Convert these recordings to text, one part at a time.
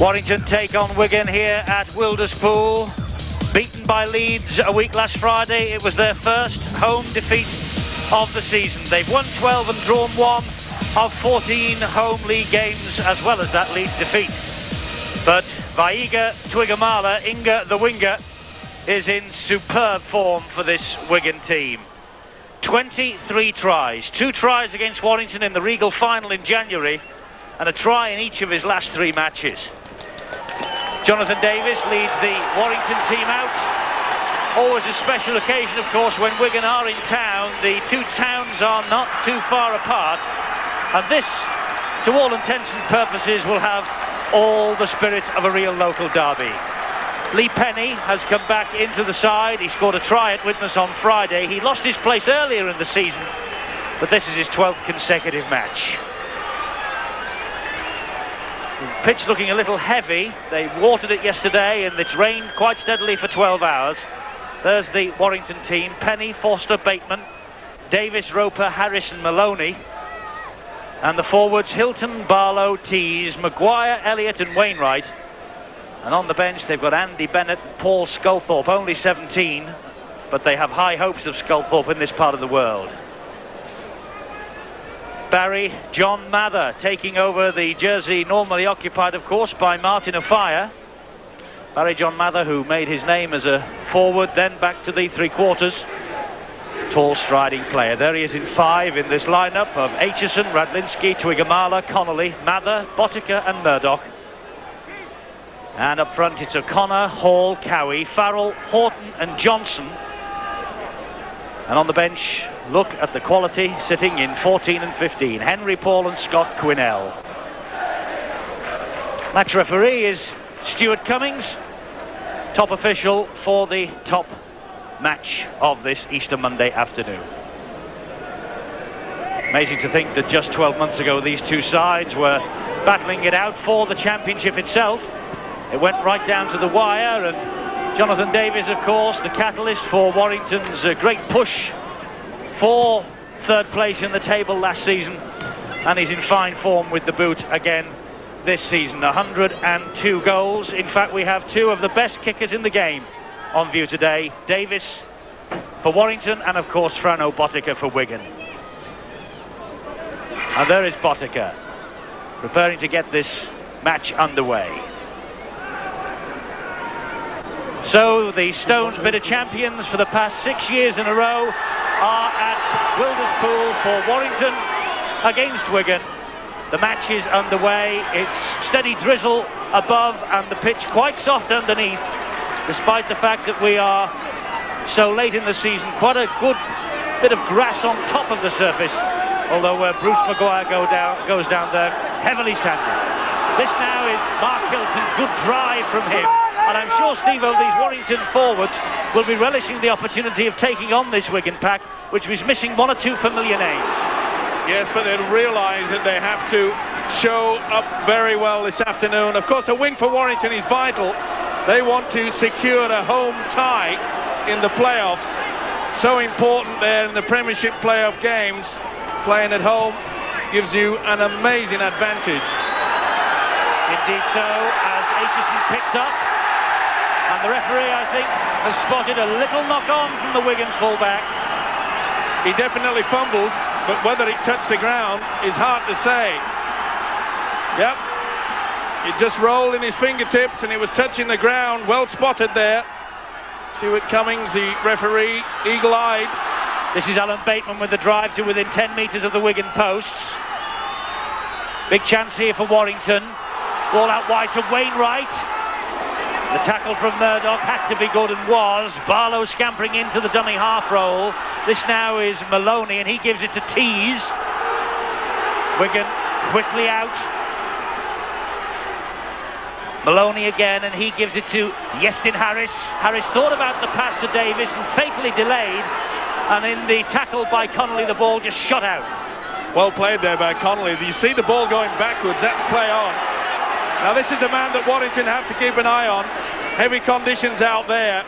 Warrington take on Wigan here at Wilderspool. Beaten by Leeds a week last Friday, it was their first home defeat of the season. They've won 12 and drawn 1 of 14 home league games, as well as that Leeds defeat. But Vaiga Tuigamala, Inga the winger, is in superb form for this Wigan team. 23 tries, 2 tries against Warrington in the Regal final in January, and a try in each of his last 3 matches. Jonathan Davis leads the Warrington team out. Always a special occasion, of course, when Wigan are in town. The two towns are not too far apart, and this, to all intents and purposes, will have all the spirit of a real local derby. Lee Penny has come back into the side. He scored a try at Widnes on Friday. He lost his place earlier in the season, but this is his 12th consecutive match. The pitch looking a little heavy. They watered it yesterday and it's rained quite steadily for 12 hours. There's the Warrington team: Penny, Foster, Bateman, Davis, Roper, Harris and Maloney. And the forwards: Hilton, Barlow, Tees, Maguire, Elliott and Wainwright. And on the bench they've got Andy Bennett, Paul Sculthorpe, only 17, but they have high hopes of Sculthorpe in this part of the world. Barry John Mather taking over the jersey normally occupied, of course, by Martin Offiah. Barry John Mather, who made his name as a forward, then back to the three-quarters. Tall, striding player. There he is in 5 in this lineup of Aitchison, Radlinski, Tuigamala, Connolly, Mather, Botica and Murdoch. And up front it's O'Connor, Hall, Cowie, Farrell, Horton and Johnson. And on the bench, look at the quality, sitting in 14 and 15. Henry Paul and Scott Quinnell. Match referee is Stuart Cummings, top official for the top match of this Easter Monday afternoon. Amazing to think that just 12 months ago these two sides were battling it out for the championship itself. It went right down to the wire, and Jonathan Davis, of course, the catalyst for Warrington's great push for third place in the table last season, and he's in fine form with the boot again this season. 102 goals. In fact, we have 2 of the best kickers in the game on view today: Davis for Warrington and of course Frano Botica for Wigan. And there is Botica preparing to get this match underway. So the Stones Bidder champions for the past 6 years in a row are at Wilderspool for Warrington against Wigan. The match is underway. It's steady drizzle above and the pitch quite soft underneath, despite the fact that we are so late in the season. Quite a good bit of grass on top of the surface, although Bruce Maguire goes down there, heavily sanded. This now is Mark Hilton. Good drive from him. And I'm sure, Steve-O, these Warrington forwards will be relishing the opportunity of taking on this Wigan pack, which was missing 1 or 2 familiar names. Yes, but they'll realise that they have to show up very well this afternoon. Of course, a win for Warrington is vital. They want to secure a home tie in the playoffs. So important there in the Premiership playoff games. Playing at home gives you an amazing advantage. Indeed so, as Aitchison picks up. And the referee, I think, has spotted a little knock-on from the Wigan fullback. He definitely fumbled, but whether it touched the ground is hard to say. Yep, it just rolled in his fingertips and it was touching the ground. Well spotted there. Stuart Cummings, the referee, eagle-eyed. This is Alan Bateman with the drive to within 10 metres of the Wigan posts. Big chance here for Warrington. Ball out wide to Wainwright. The tackle from Murdoch had to be good and was. Barlow scampering into the dummy half roll. This now is Maloney and he gives it to Tees. Wigan quickly out. Maloney again and he gives it to Iestyn Harris. Harris thought about the pass to Davis and fatally delayed. And in the tackle by Connolly, the ball just shot out. Well played there by Connolly. You see the ball going backwards. That's play on. Now this is a man that Warrington have to keep an eye on. Heavy conditions out there.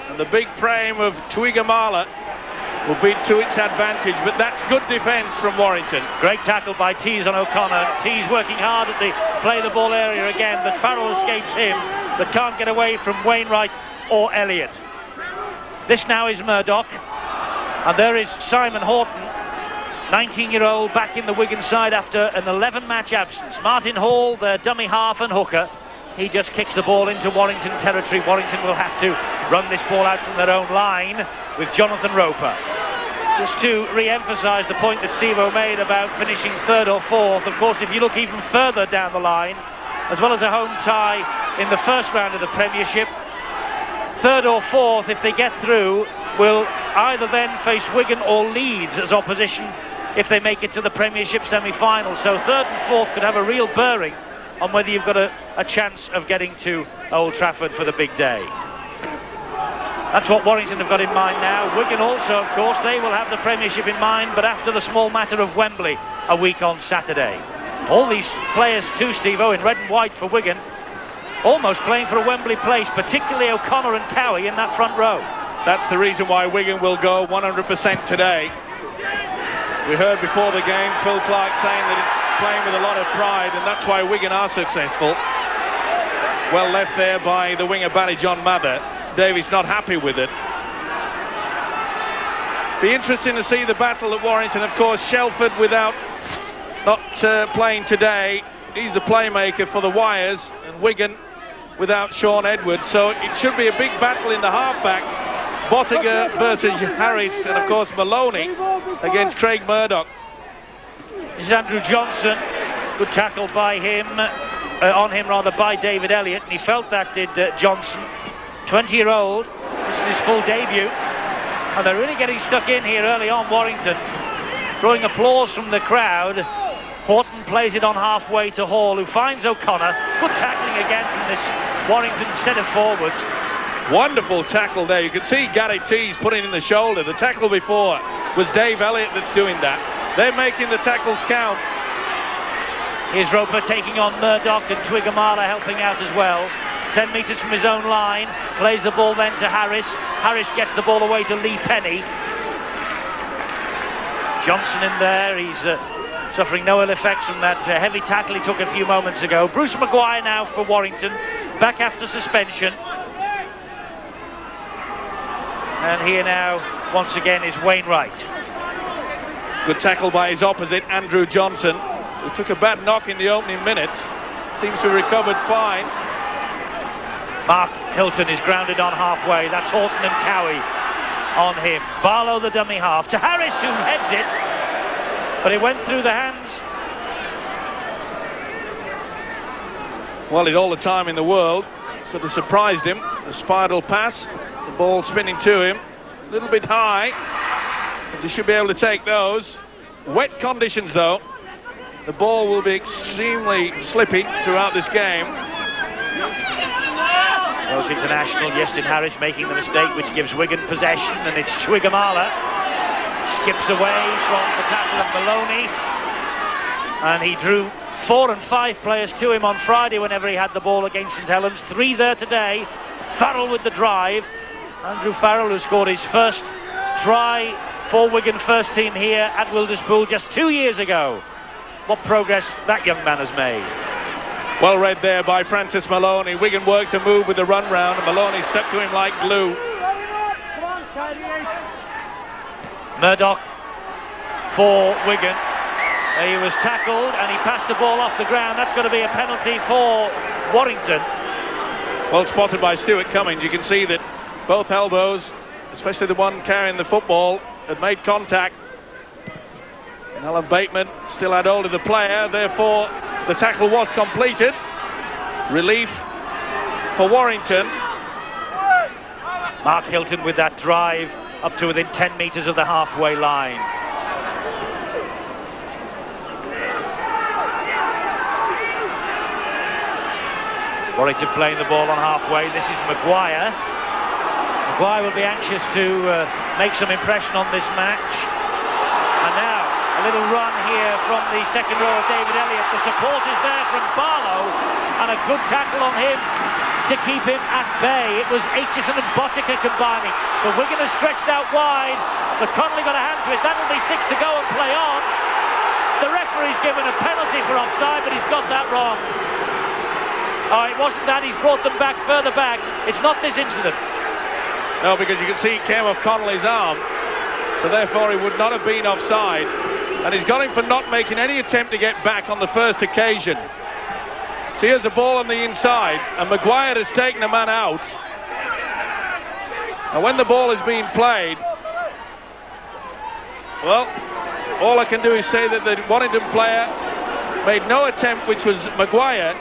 And the big frame of Tuigamala will be to its advantage, but that's good defence from Warrington. Great tackle by Tees on O'Connor. Tees working hard at the play the ball area again, but Farrell escapes him, but can't get away from Wainwright or Elliott. This now is Murdoch, and there is Simon Horton, 19-year-old, back in the Wigan side after an 11-match absence. Martin Hall, their dummy half and hooker, he just kicks the ball into Warrington territory. Warrington will have to run this ball out from their own line with Jonathan Roper. Just to re-emphasise the point that Steve-O made about finishing third or fourth, of course, if you look even further down the line, as well as a home tie in the first round of the Premiership, third or fourth, if they get through, will either then face Wigan or Leeds as opposition if they make it to the Premiership semi-final. So third and fourth could have a real bearing on whether you've got a chance of getting to Old Trafford for the big day. That's what Warrington have got in mind now. Wigan also, of course, they will have the Premiership in mind, but after the small matter of Wembley a week on Saturday. All these players too, Steve-O, in red and white for Wigan, almost playing for a Wembley place, particularly O'Connor and Cowie in that front row. That's the reason why Wigan will go 100% today. We heard before the game Phil Clark saying that it's playing with a lot of pride, and that's why Wigan are successful. Well left there by the winger Barry John Mather. Davies not happy with it. Be interesting to see the battle at Warrington. Of course, Shelford not playing today. He's the playmaker for the Wires, and Wigan without Sean Edwards. So it should be a big battle in the halfbacks. Bottiger versus Harris, and of course Maloney against Craig Murdoch. This is Andrew Johnson. Good tackle by him, by David Elliott, and he felt that, did Johnson. 20-year-old, this is his full debut, and they're really getting stuck in here early on, Warrington. Drawing applause from the crowd. Horton plays it on halfway to Hall, who finds O'Connor. Good tackling again from this Warrington set of forwards. Wonderful tackle there. You can see Gary Tees putting in the shoulder. The tackle before was Dave Elliott that's doing that. They're making the tackles count. Here's Roper taking on Murdoch, and Twigamala helping out as well. 10 metres from his own line, plays the ball then to Harris. Harris gets the ball away to Lee Penny. Johnson in there, he's suffering no ill effects from that heavy tackle he took a few moments ago. Bruce Maguire now for Warrington, back after suspension. And here now, once again, is Wainwright. Good tackle by his opposite, Andrew Johnson, who took a bad knock in the opening minutes. Seems to have recovered fine. Mark Hilton is grounded on halfway. That's Horton and Cowie on him. Barlow, the dummy half, to Harris, who heads it, but it went through the hands. Well, it all the time in the world. Sort of surprised him. The spiral pass, the ball spinning to him. A little bit high, but he should be able to take those. Wet conditions, though. The ball will be extremely slippy throughout this game. Welsh international Iestyn Harris making the mistake, which gives Wigan possession, and it's Twigamala. Skips away from the tackle of Maloney, and he drew 4 and 5 players to him on Friday whenever he had the ball against St Helens. 3 there today. Farrell with the drive. Andrew Farrell, who scored his first try for Wigan first team here at Wilderspool just 2 years ago. What progress that young man has made. Well read there by Francis Maloney. Wigan worked to move with the run round, and Maloney stuck to him like glue. Murdoch for Wigan. He was tackled and he passed the ball off the ground. That's going to be a penalty for Warrington. Well spotted by Stuart Cummings. You can see that both elbows, especially the one carrying the football, had made contact. And Alan Bateman still had hold of the player, therefore the tackle was completed. Relief for Warrington. Mark Hilton with that drive up to within 10 metres of the halfway line. Warrington playing the ball on halfway. This is Maguire. Maguire will be anxious to make some impression on this match. And now a little run here from the second row of David Elliott. The support is there from Barlow, and a good tackle on him to to keep him at bay. It was Aitchison and Botica combining. But Wigan has stretched out wide. But Connolly got a hand to it. That'll be 6 to go and play on. The referee's given a penalty for offside, but he's got that wrong. Oh, it wasn't that. He's brought them back further back. It's not this incident. No, because you can see it came off Connolly's arm. So therefore he would not have been offside. And he's got him for not making any attempt to get back on the first occasion. So here's the ball on the inside, and Maguire has taken a man out. And when the ball is being played, well, all I can do is say that the Warrington player made no attempt, which was Maguire.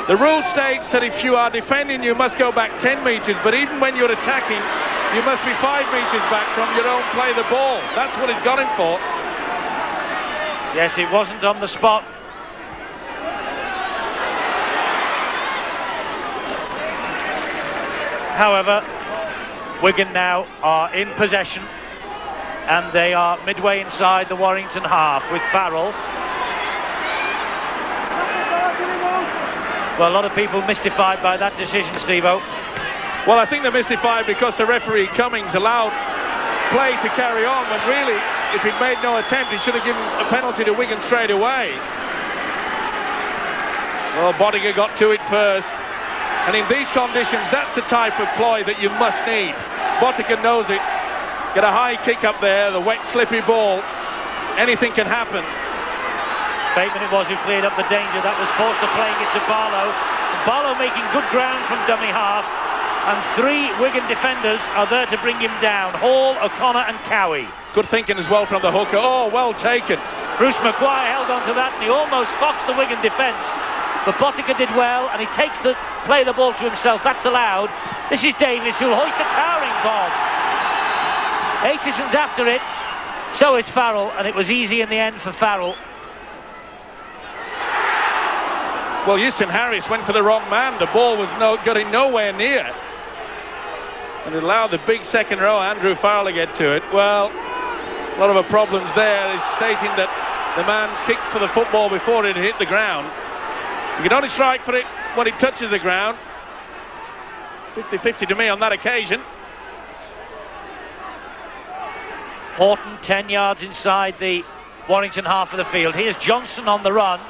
The rule states that if you are defending, you must go back 10 metres, but even when you're attacking, you must be 5 metres back from your own play the ball. That's what he's got him for. Yes, it wasn't on the spot. However, Wigan now are in possession, and they are midway inside the Warrington half with Farrell. Well, a lot of people mystified by that decision, Steve-O. Well, I think they're mystified because the referee Cummings allowed play to carry on, when really, if he'd made no attempt, he should have given a penalty to Wigan straight away. Well, Botica got to it first, and in these conditions, that's the type of ploy that you must need. Botica knows it. Get a high kick up there, the wet, slippy ball. Anything can happen. Bateman it was who cleared up the danger. That was Forster playing it to Barlow. Barlow making good ground from dummy half, and 3 Wigan defenders are there to bring him down. Hall, O'Connor and Cowie. Good thinking as well from the hooker. Oh, well taken. Bruce Maguire held on to that, and he almost foxed the Wigan defence. But Botica did well, and he takes the play the ball to himself. That's allowed. This is Davis, who'll hoist a towering bomb. Aitchison's after it. So is Farrell, and it was easy in the end for Farrell. Well, Houston Harris went for the wrong man. The ball was getting nowhere near. And it allowed the big second row, Andrew Farrell, to get to it. Well, a lot of the problems there is stating that the man kicked for the football before it hit the ground. You can only strike for it when it touches the ground. 50-50 to me on that occasion. Horton 10 yards inside the Warrington half of the field. Here's Johnson on the run.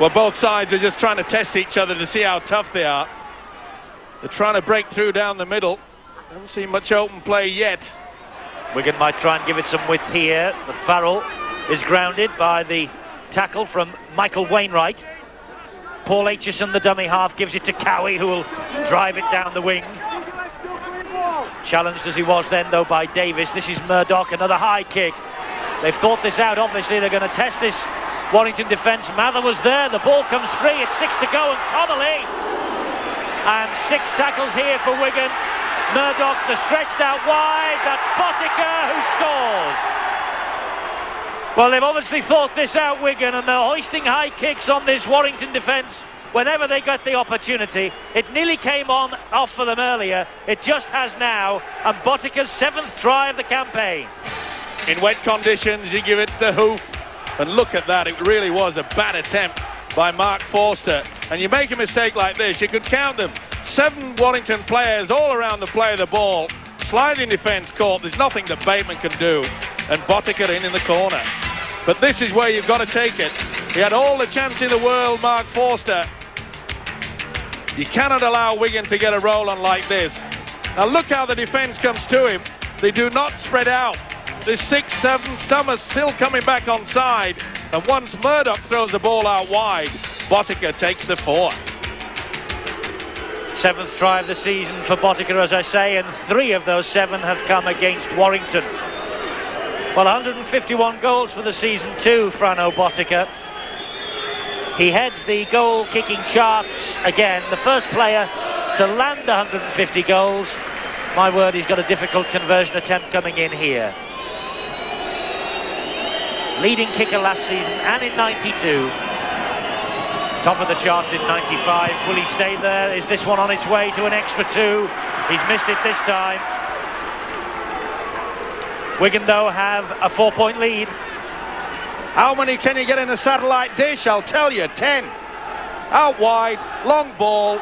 Well, both sides are just trying to test each other to see how tough they are. They're trying to break through down the middle. Haven't seen much open play yet. Wigan might try and give it some width here, but Farrell is grounded by the tackle from Michael Wainwright. Paul Aitchison, the dummy half, gives it to Cowie, who will drive it down the wing. Challenged as he was then, though, by Davis. This is Murdoch, another high kick. They've thought this out, obviously. They're going to test this Warrington defence. Mather was there, the ball comes free, it's 6 to go, and Connolly. And 6 tackles here for Wigan. Murdoch, the stretched out wide, that's Botica who scores. Well, they've obviously thought this out, Wigan, and they're hoisting high kicks on this Warrington defence whenever they got the opportunity. It nearly came off for them earlier, it just has now, and Botica's 7th try of the campaign. In wet conditions, you give it the hoof. And look at that, it really was a bad attempt by Mark Forster. And you make a mistake like this, you could count them. 7 Warrington players all around the play of the ball. Sliding defence caught, there's nothing that Bateman can do. And Botica in the corner. But this is where you've got to take it. He had all the chance in the world, Mark Forster. You cannot allow Wigan to get a roll on like this. Now look how the defence comes to him. They do not spread out. There's 6, 7, Stummers still coming back on side, and once Murdoch throws the ball out wide, Botica takes the 4. 7th try of the season for Botica, as I say, and 3 of those 7 have come against Warrington. Well, 151 goals for the season too, Frano Botica. He heads the goal-kicking charts again, the first player to land 150 goals. My word, he's got a difficult conversion attempt coming in here. Leading kicker last season and in 92. Top of the charts in 95. Will he stay there? Is this one on its way to an extra 2? He's missed it this time. Wigan, though, have a 4-point lead. How many can you get in a satellite dish? I'll tell you, 10. Out wide, long ball,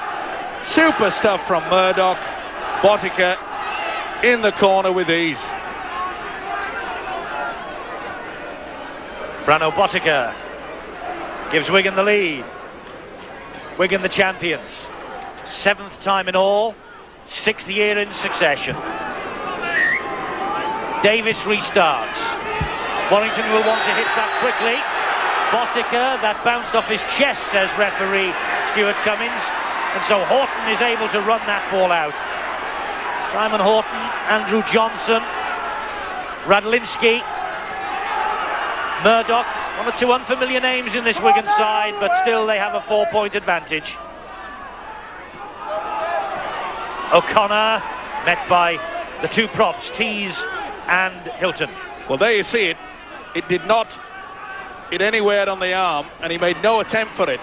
super stuff from Murdoch. Botica in the corner with ease. Brano Botica gives Wigan the lead. Wigan the champions. 7th time in all, 6th year in succession. Davis restarts. Warrington will want to hit that quickly. Botica, that bounced off his chest, says referee Stuart Cummins, and so Horton is able to run that ball out. Simon Horton, Andrew Johnson, Radlinski, Murdoch, one or two unfamiliar names in this Wigan side, but still they have a 4-point advantage. O'Connor met by the two props, Tees and Hilton. Well, there you see it. It did not hit anywhere on the arm, and he made no attempt for it.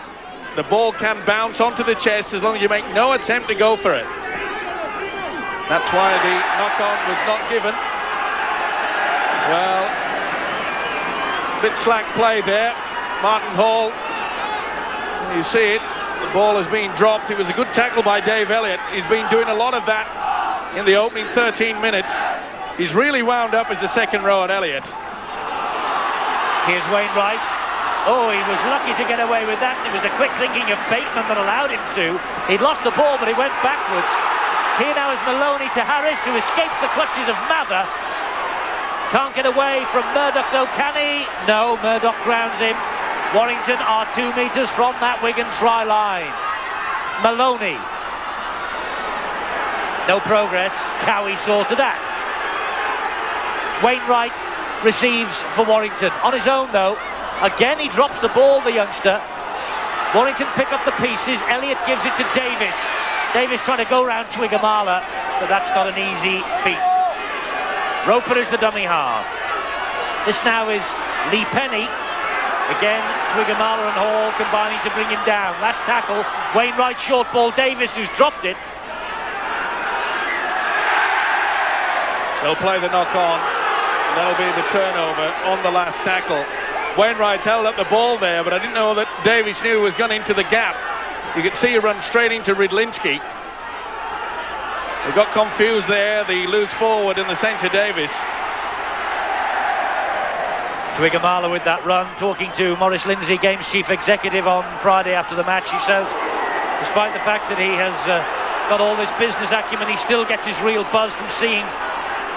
The ball can bounce onto the chest as long as you make no attempt to go for it. That's why the knock-on was not given. Well, a bit slack play there. Martin Hall, you see it, the ball has been dropped. It was a good tackle by Dave Elliott. He's been doing a lot of that in the opening 13 minutes. He's really wound up as the second row at Elliott. Here's Wainwright. Oh, he was lucky to get away with that. It was a quick thinking of Bateman that allowed him to. He'd lost the ball, but he went backwards. Here now is Maloney to Harris, who escapes the clutches of Mather. Can't get away from Murdoch, though, can he? No, Murdoch grounds him. Warrington are 2 metres from that Wigan try line. Maloney. No progress. Cowie saw to that. Wainwright receives for Warrington. On his own, though. Again, he drops the ball, the youngster. Warrington pick up the pieces. Elliott gives it to Davis. Davis trying to go round Twigamala, but that's not an easy feat. Roper is the dummy half. This now is Lee Penny. Again, Twigamala and Hall combining to bring him down. Last tackle, Wainwright, short ball, Davis, who's dropped it. They'll play the knock-on, and that'll be the turnover on the last tackle. Wainwright held up the ball there, but I didn't know that Davis knew was gone into the gap. You could see he run straight into Rydlinski. They got confused there, the loose forward in the centre, Davis. Twigamala with that run, talking to Maurice Lindsay, Games Chief Executive, on Friday after the match. He says, despite the fact that he has got all this business acumen, he still gets his real buzz from seeing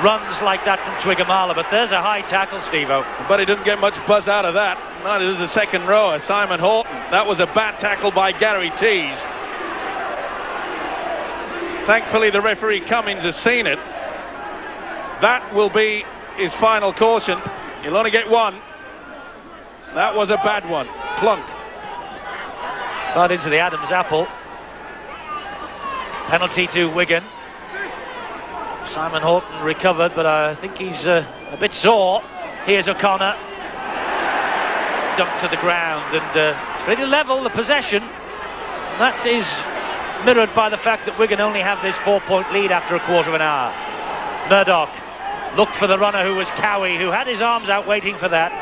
runs like that from Twigamala. But there's a high tackle, Steve-O. But he didn't get much buzz out of that. Neither does the second rower, Simon Horton. That was a bad tackle by Gary Tees. Thankfully, the referee Cummins has seen it. That will be his final caution. He'll only get one. That was a bad one. Plunk. Right into the Adams apple. Penalty to Wigan. Simon Horton recovered, but I think he's a bit sore. Here's O'Connor. Dumped to the ground, and pretty level, the possession. And that is mirrored by the fact that Wigan only have this 4-point lead after a quarter of an hour. Murdoch looked for the runner, who was Cowie, who had his arms out waiting for that.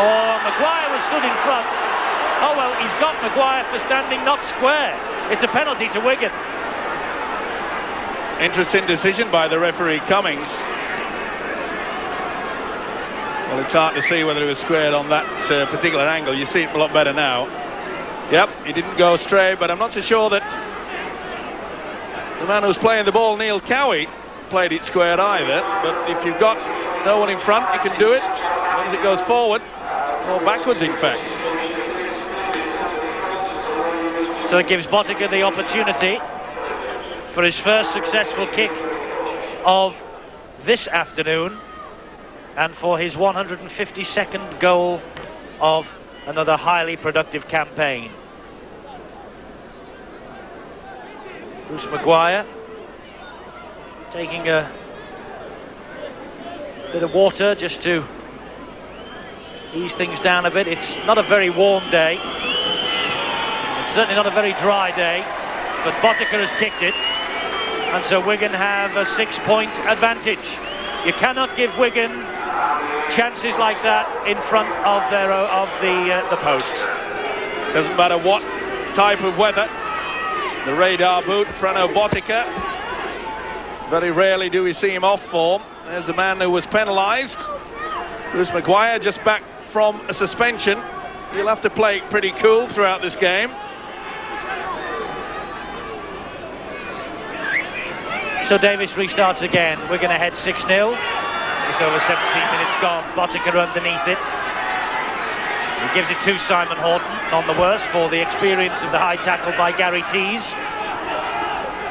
Oh, Maguire was stood in front. Oh well, he's got Maguire for standing not square. It's a penalty to Wigan. Interesting decision by the referee Cummins. Well, it's hard to see whether it was squared on that particular angle. You see it a lot better now. Yep, he didn't go straight, but I'm not so sure that the man who's playing the ball, Neil Cowie, played it squared either. But if you've got no one in front, you can do it as long as it goes forward, or backwards in fact. So it gives Botica the opportunity for his first successful kick of this afternoon, and for his 152nd goal of another highly productive campaign. Bruce Maguire taking a bit of water just to ease things down a bit. It's not a very warm day. It's certainly not a very dry day, but Botica has kicked it, and so Wigan have a 6-point advantage. You cannot give Wigan chances like that in front of their the posts. Doesn't matter what type of weather. The radar boot, Frano Botica. Very rarely do we see him off form. There's a man who was penalised. Bruce Maguire just back from a suspension. He'll have to play pretty cool throughout this game. So Davis restarts again. Wigan ahead 6-0. Just over 17 minutes gone. Botica underneath it. He gives it to Simon Horton, none the worse for the experience of the high tackle by Gary Tees.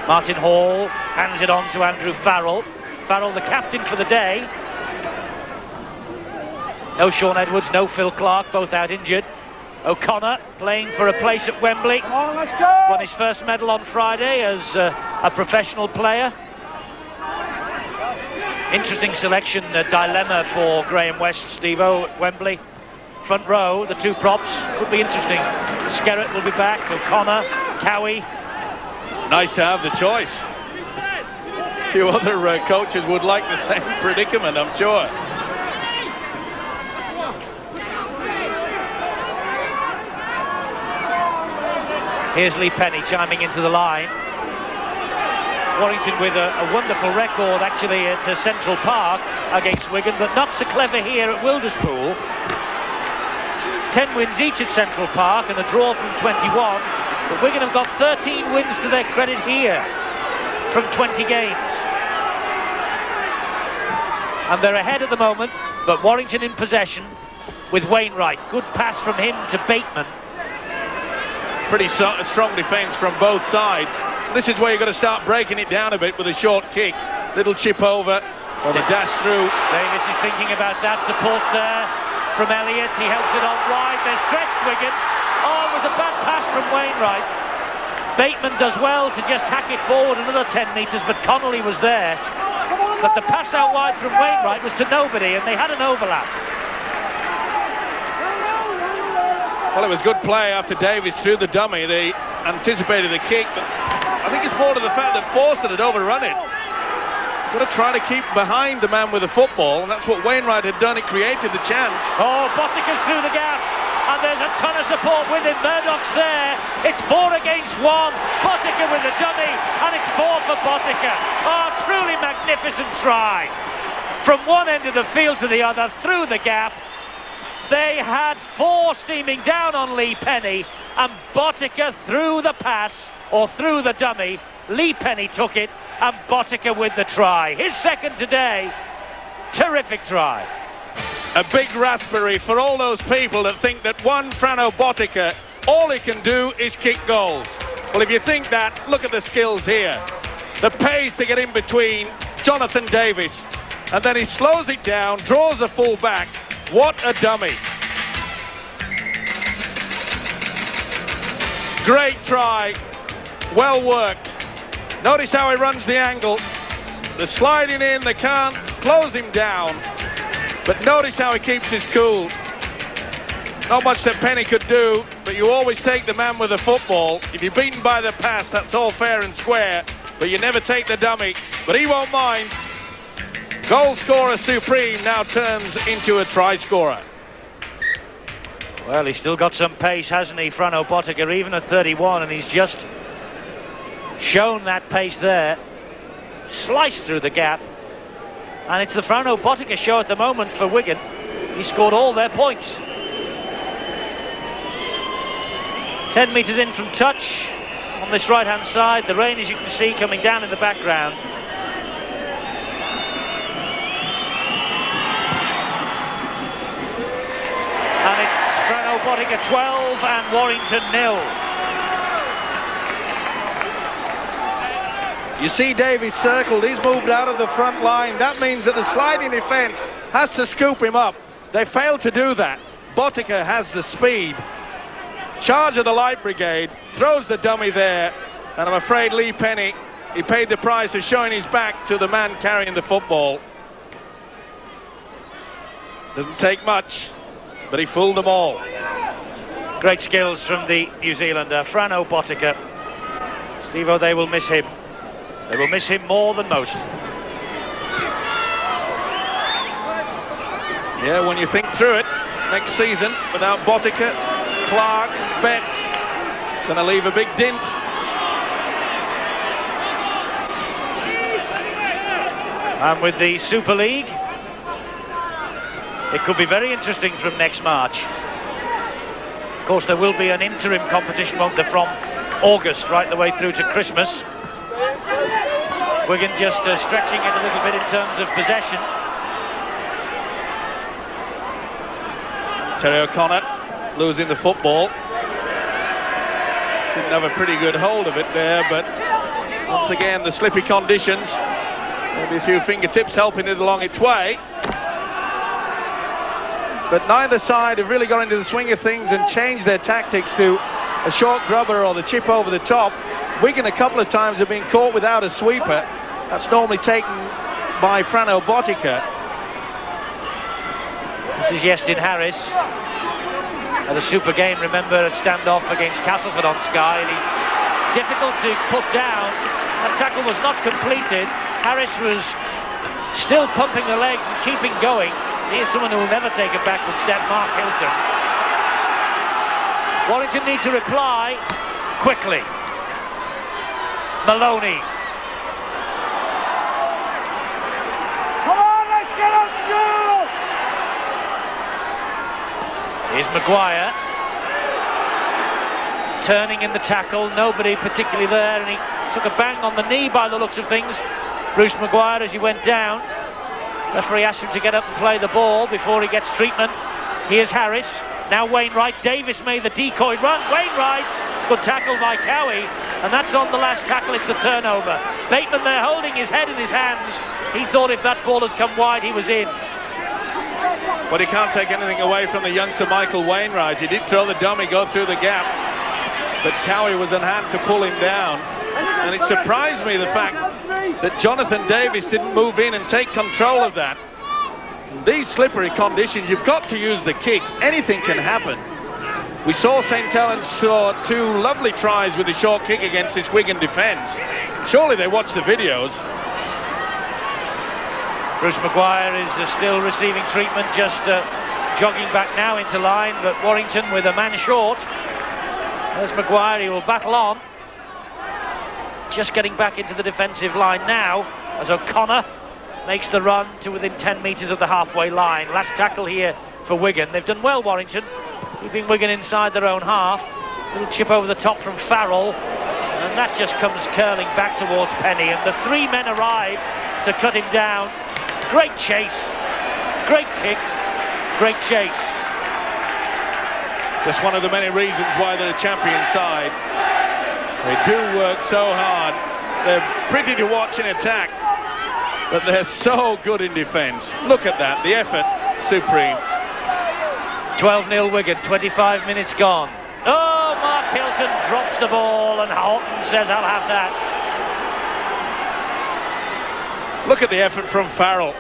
Martin Hall hands it on to Andrew Farrell. Farrell, the captain for the day. No Sean Edwards, no Phil Clark, both out injured. O'Connor playing for a place at Wembley. Won his first medal on Friday as a professional player. Interesting selection, dilemma for Graham West, Steve-O at Wembley. Front row, the two props, could be interesting. Skerritt will be back, O'Connor, Cowie. Nice to have the choice. A few other coaches would like the same predicament, I'm sure. Here's Lee Penny chiming into the line. Warrington with a wonderful record actually at Central Park against Wigan, but not so clever here at Wilderspool. 10 wins each at Central Park and a draw from 21. But Wigan have got 13 wins to their credit here from 20 games. And they're ahead at the moment, but Warrington in possession with Wainwright. Good pass from him to Bateman. Pretty strong defence from both sides. This is where you've got to start breaking it down a bit with a short kick. Little chip over, or the dash through. Davis is thinking about that. Support there from Elliott. He helps it on wide. They're stretched, Wigan. Oh, it was a bad pass from Wainwright. Bateman does well to just hack it forward another 10 metres, but Connolly was there. But the pass out wide from Wainwright was to nobody, and they had an overlap. Well, it was good play after Davies threw the dummy. They anticipated the kick, but I think it's more to the fact that Forster had overrun it. Got to try to keep behind the man with the football, and that's what Wainwright had done. It created the chance. Oh, Botica's through the gap, and there's a ton of support with him. Murdoch's there. It's 4 against 1. Botica with the dummy, and it's 4 for Botica. Oh, truly magnificent try. From one end of the field to the other, through the gap. They had 4 steaming down on Lee Penny, and Botica threw the pass, or through the dummy. Lee Penny took it, and Botica with the try. His second today. Terrific try. A big raspberry for all those people that think that one Frano Botica, all he can do is kick goals. Well, if you think that, look at the skills here. The pace to get in between Jonathan Davis, and then he slows it down, draws the full back. What a dummy. Great try. Well worked. Notice how he runs the angle. They're sliding in, they can't close him down. But notice how he keeps his cool. Not much that Penny could do, but you always take the man with the football. If you're beaten by the pass, that's all fair and square, but you never take the dummy. But he won't mind. Goal scorer supreme now turns into a try scorer. Well, he's still got some pace, hasn't he, Frano Botica, even at 31, and he's just shown that pace there. Sliced through the gap. And it's the Frano Botica show at the moment for Wigan. He scored all their points. 10 metres in from touch on this right-hand side. The rain, as you can see, coming down in the background. And it's Frano Botica 12 and Warrington 0. You see Davies circled, he's moved out of the front line. That means that the sliding defence has to scoop him up. They failed to do that. Botica has the speed. Charge of the Light Brigade, throws the dummy there, and I'm afraid Lee Penny, he paid the price of showing his back to the man carrying the football. Doesn't take much, but he fooled them all. Great skills from the New Zealander, Frano Botica. Steve-O, they will miss him. They will miss him more than most. Yeah, when you think through it, next season, without Botica, Clark, Betts. It's going to leave a big dint. And with the Super League, it could be very interesting from next March. Of course, there will be an interim competition, won't there, from August right the way through to Christmas. Wigan just stretching it a little bit in terms of possession. Terry O'Connor losing the football. Didn't have a pretty good hold of it there, but once again the slippy conditions. Maybe a few fingertips helping it along its way. But neither side have really got into the swing of things and changed their tactics to a short grubber or the chip over the top. Wigan a couple of times have been caught without a sweeper. That's normally taken by Frano Botica. This is Iestyn Harris. Had a super game, remember, at standoff against Castleford on Sky, and he's difficult to put down. That tackle was not completed. Harris was still pumping the legs and keeping going. Here's someone who will never take a backward step, Mark Hilton. Warrington need to reply quickly. Maloney. Come on, let's get on through! Here's Maguire. Turning in the tackle, nobody particularly there, and he took a bang on the knee by the looks of things. Bruce Maguire as he went down. Referee asked him to get up and play the ball before he gets treatment. Here's Harris. Now Wainwright. Davis made the decoy run. Wainwright. Good tackle by Cowie. And that's on the last tackle. It's the turnover. Bateman there holding his head in his hands. He thought if that ball had come wide, he was in. But he can't take anything away from the youngster Michael Wainwright. He did throw the dummy, go through the gap. But Cowie was in hand to pull him down. And it surprised me the fact that Jonathan Davis didn't move in and take control of that. In these slippery conditions, you've got to use the kick. Anything can happen. We saw St. Helens saw two lovely tries with the short kick against this Wigan defence. Surely they watched the videos. Bruce Maguire is still receiving treatment, just jogging back now into line, but Warrington with a man short. There's Maguire, he will battle on. Just getting back into the defensive line now as O'Connor makes the run to within 10 metres of the halfway line. Last tackle here for Wigan. They've done well, Warrington, keeping Wigan inside their own half. Little chip over the top from Farrell, and that just comes curling back towards Penny, and the three men arrive to cut him down. Great chase, great kick, great chase. Just one of the many reasons why they're a champion side. They do work so hard. They're pretty to watch in attack, but they're so good in defence. Look at that, the effort, supreme. 12-0 Wigan, 25 minutes gone. Oh, Mark Hilton drops the ball and Horton says, I'll have that. Look at the effort from Farrell.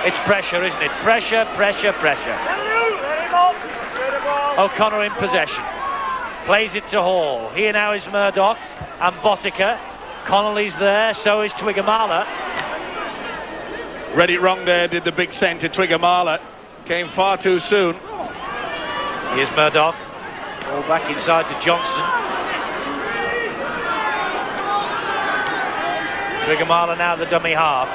It's pressure, isn't it? Pressure, pressure, pressure. O'Connor in possession. Plays it to Hall. Here now is Murdoch and Botica. Connolly's there, so is Twiggamala. Read it wrong there, did the big centre. Twiggamala came far too soon. Here's Murdoch. Ball back inside to Johnson. Twiggamala now the dummy half.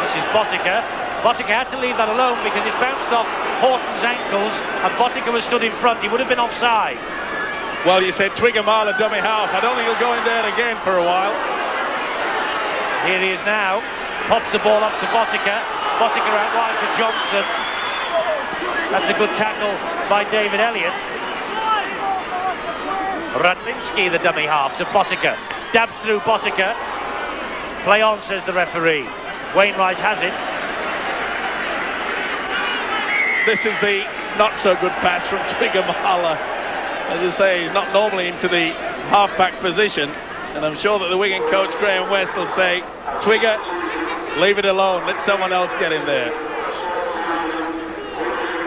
This is Botica. Botica had to leave that alone because it bounced off Horton's ankles and Botica was stood in front. He would have been offside. Well, you said Twiggamala dummy half. I don't think he'll go in there again for a while. Here he is now. Pops the ball up to Botica. Botica out wide to Johnson. That's a good tackle by David Elliott. Radlinski, the dummy half, to Botica. Dabs through Botica. Play on, says the referee. Wainwright has it. This is the not-so-good pass from Twiggamala. As I say, he's not normally into the half-back position, and I'm sure that the Wigan coach, Graham West, will say, Twigger, leave it alone, let someone else get in there.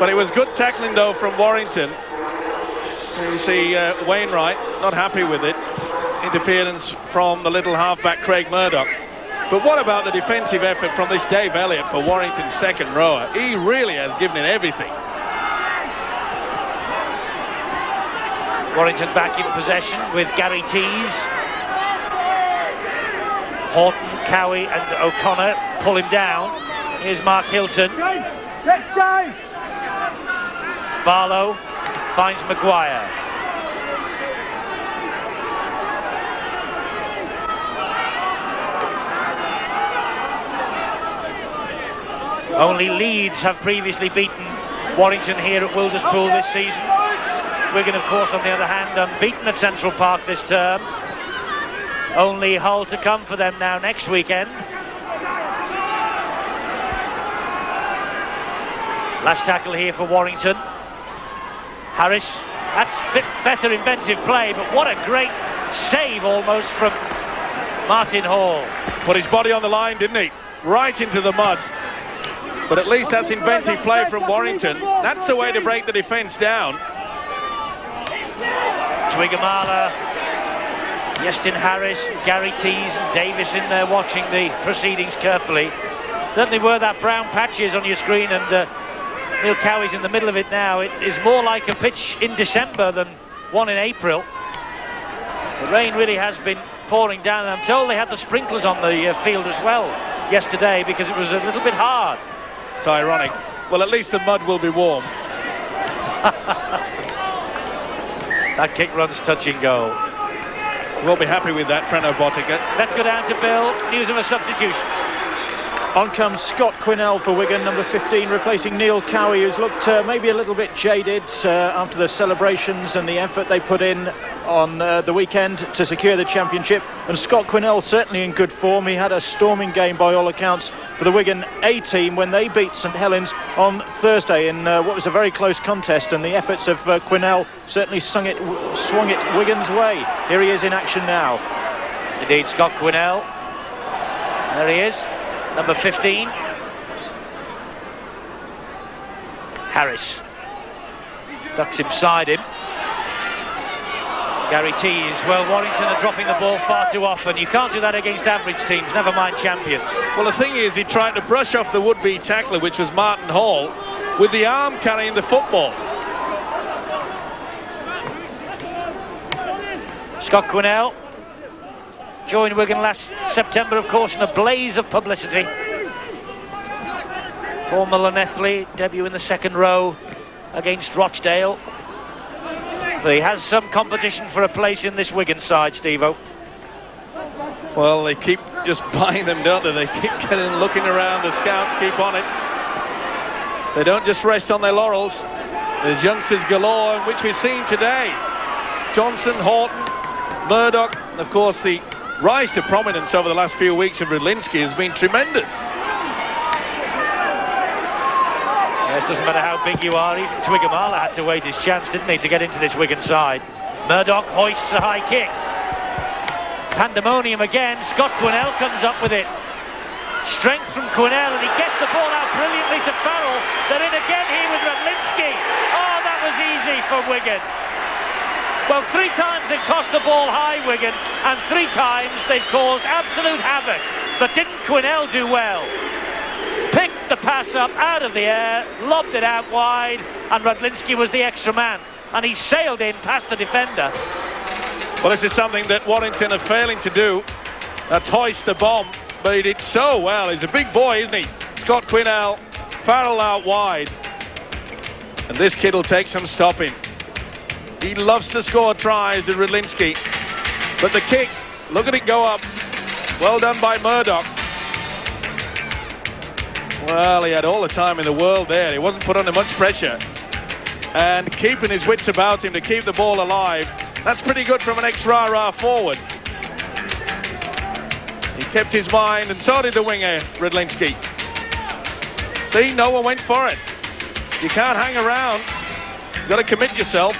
But it was good tackling, though, from Warrington. You see Wainwright not happy with it. Interference from the little half-back Craig Murdoch. But what about the defensive effort from this Dave Elliott for Warrington's second rower? He really has given it everything. Warrington back in possession with Gary Tees. Horton, Cowie and O'Connor pull him down. Here's Mark Hilton. Barlow finds Maguire. Only Leeds have previously beaten Warrington here at Wilderspool this season. Wigan, of course, on the other hand, unbeaten at Central Park this term. Only Hull to come for them now next weekend. Last tackle here for Warrington. Harris, that's a bit better inventive play, but what a great save almost from Martin Hall. Put his body on the line, didn't he? Right into the mud. But at least that's inventive play from Warrington. That's the way to break the defence down. Twigamala, Yestin Harris, Gary Tees and Davis in there watching the proceedings carefully. Certainly were that brown patches on your screen, and Neil Cowie's in the middle of it now. It is more like a pitch in December than one in April. The rain really has been pouring down, and I'm told they had the sprinklers on the field as well yesterday because it was a little bit hard. It's ironic. Well, at least the mud will be warm. That kick runs touch and goal. We'll be happy with that, Trent Botica. Let's go down to Bill. News of a substitution. On comes Scott Quinnell for Wigan, number 15, replacing Neil Cowie, who's looked maybe a little bit jaded after the celebrations and the effort they put in on the weekend to secure the championship. And Scott Quinnell certainly in good form. He had a storming game by all accounts for the Wigan A team when they beat St Helens on Thursday in what was a very close contest, and the efforts of Quinnell certainly swung it Wigan's way. Here he is in action now. Indeed, Scott Quinnell. There he is. Number 15. Harris ducks inside him. Gary Tees. Well, Warrington are dropping the ball far too often. You can't do that against average teams, never mind champions. Well, the thing is, he tried to brush off the would-be tackler, which was Martin Hall, with the arm carrying the football. Scott Quinnell joined Wigan last September, of course, in a blaze of publicity. Former Llanelli, debut in the second row against Rochdale. But he has some competition for a place in this Wigan side, Steve-O. Well, they keep just buying them, don't they? They keep getting looking around, the scouts keep on it. They don't just rest on their laurels. There's youngsters galore, which we've seen today. Johnson, Horton, Murdoch, and of course the rise to prominence over the last few weeks of Rudlinski has been tremendous. Yes, doesn't matter how big you are, even Twigamala had to wait his chance, didn't he, to get into this Wigan side. Murdoch hoists a high kick. Pandemonium again. Scott Quinnell comes up with it. Strength from Quinnell, and he gets the ball out brilliantly to Farrell. They're in again here with Rudlinski. Oh, that was easy for Wigan. Well, 3 times they've tossed the ball high, Wigan, and 3 times they've caused absolute havoc. But didn't Quinnell do well? Picked the pass up out of the air, lobbed it out wide, and Rudlinski was the extra man. And he sailed in past the defender. Well, this is something that Warrington are failing to do. That's hoist the bomb, but he did so well. He's a big boy, isn't he? Scott Quinnell, Farrell out wide. And this kid will take some stopping. He loves to score tries to Rudlinski. But the kick, look at it go up. Well done by Murdoch. Well, he had all the time in the world there. He wasn't put under much pressure. And keeping his wits about him to keep the ball alive. That's pretty good from an ex-rah-rah forward. He kept his mind, and so did the winger, Rudlinski. See, no one went for it. You can't hang around. You've got to commit yourself.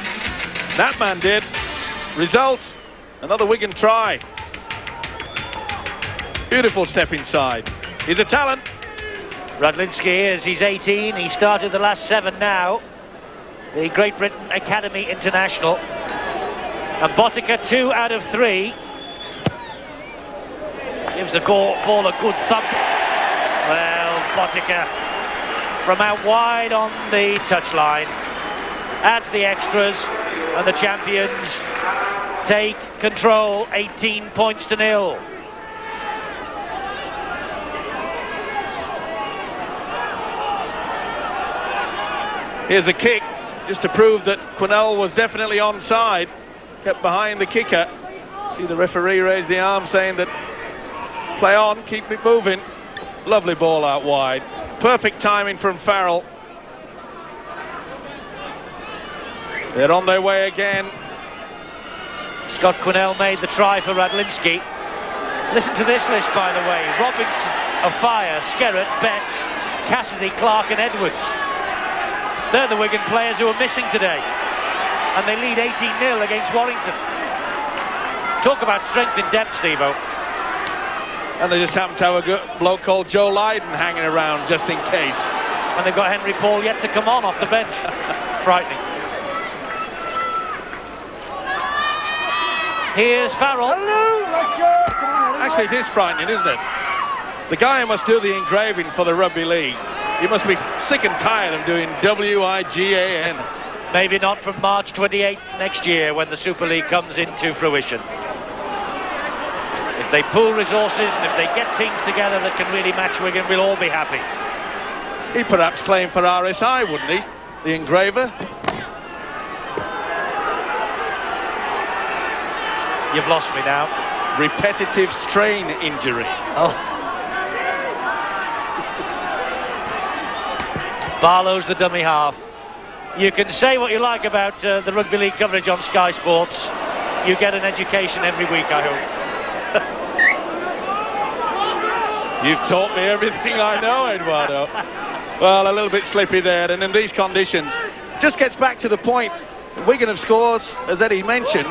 That man did. Result, another Wigan try. Beautiful step inside. He's a talent. Rudlinski is, he's 18, he started the last 7 now. The Great Britain Academy International. And Botica 2 out of 3. Gives the ball a good thump. Well, Botica from out wide on the touchline. Adds the extras. and the champions take control, 18 points to 0. Here's a kick, just to prove that Quinnell was definitely onside, kept behind the kicker. See the referee raise the arm saying that play on, keep it moving. Lovely ball out wide. Perfect timing from Farrell. They're on their way again. Scott Quinnell made the try for Radlinski. Listen to this list, by the way. Robinson, O'Fire, Skerrett, Betts, Cassidy, Clark and Edwards. They're the Wigan players who are missing today. And they lead 18-0 against Warrington. Talk about strength in depth, Steve-O. And they just happen to have a good bloke called Joe Lydon hanging around just in case. And they've got Henry Paul yet to come on off the bench. Frightening. Here's Farrell. Actually, it is frightening, isn't it? The guy who must do the engraving for the Rugby League, he must be sick and tired of doing WIGAN. Maybe not from March 28th next year when the Super League comes into fruition. If they pool resources and if they get teams together that can really match Wigan, we'll all be happy. He'd perhaps claim for RSI, wouldn't he? The engraver. You've lost me now. Repetitive strain injury. Oh. Barlow's the dummy half. You can say what you like about the Rugby League coverage on Sky Sports. You get an education every week, I hope. You've taught me everything I know, Eduardo. Well, a little bit slippy there, and in these conditions, just gets back to the point. Wigan have scored, as Eddie mentioned,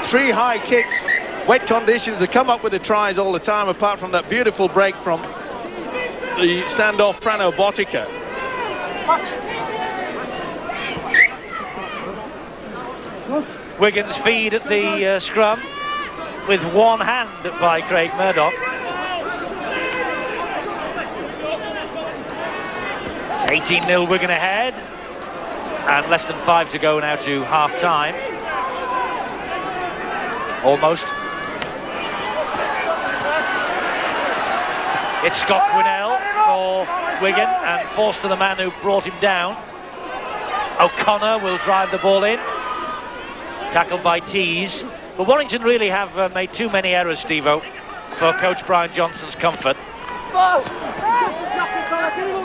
3 high kicks, wet conditions. They come up with the tries all the time, apart from that beautiful break from the standoff Frano Botica. Wigan's feed at the scrum with one hand by Craig Murdoch. 18-0 Wigan ahead, and less than 5 to go now to half-time. Almost. It's Scott Quinnell for Wigan, and Forster, the man who brought him down. O'Connor will drive the ball in. Tackled by Tees. But Warrington really have made too many errors, Steve-O, for coach Brian Johnson's comfort.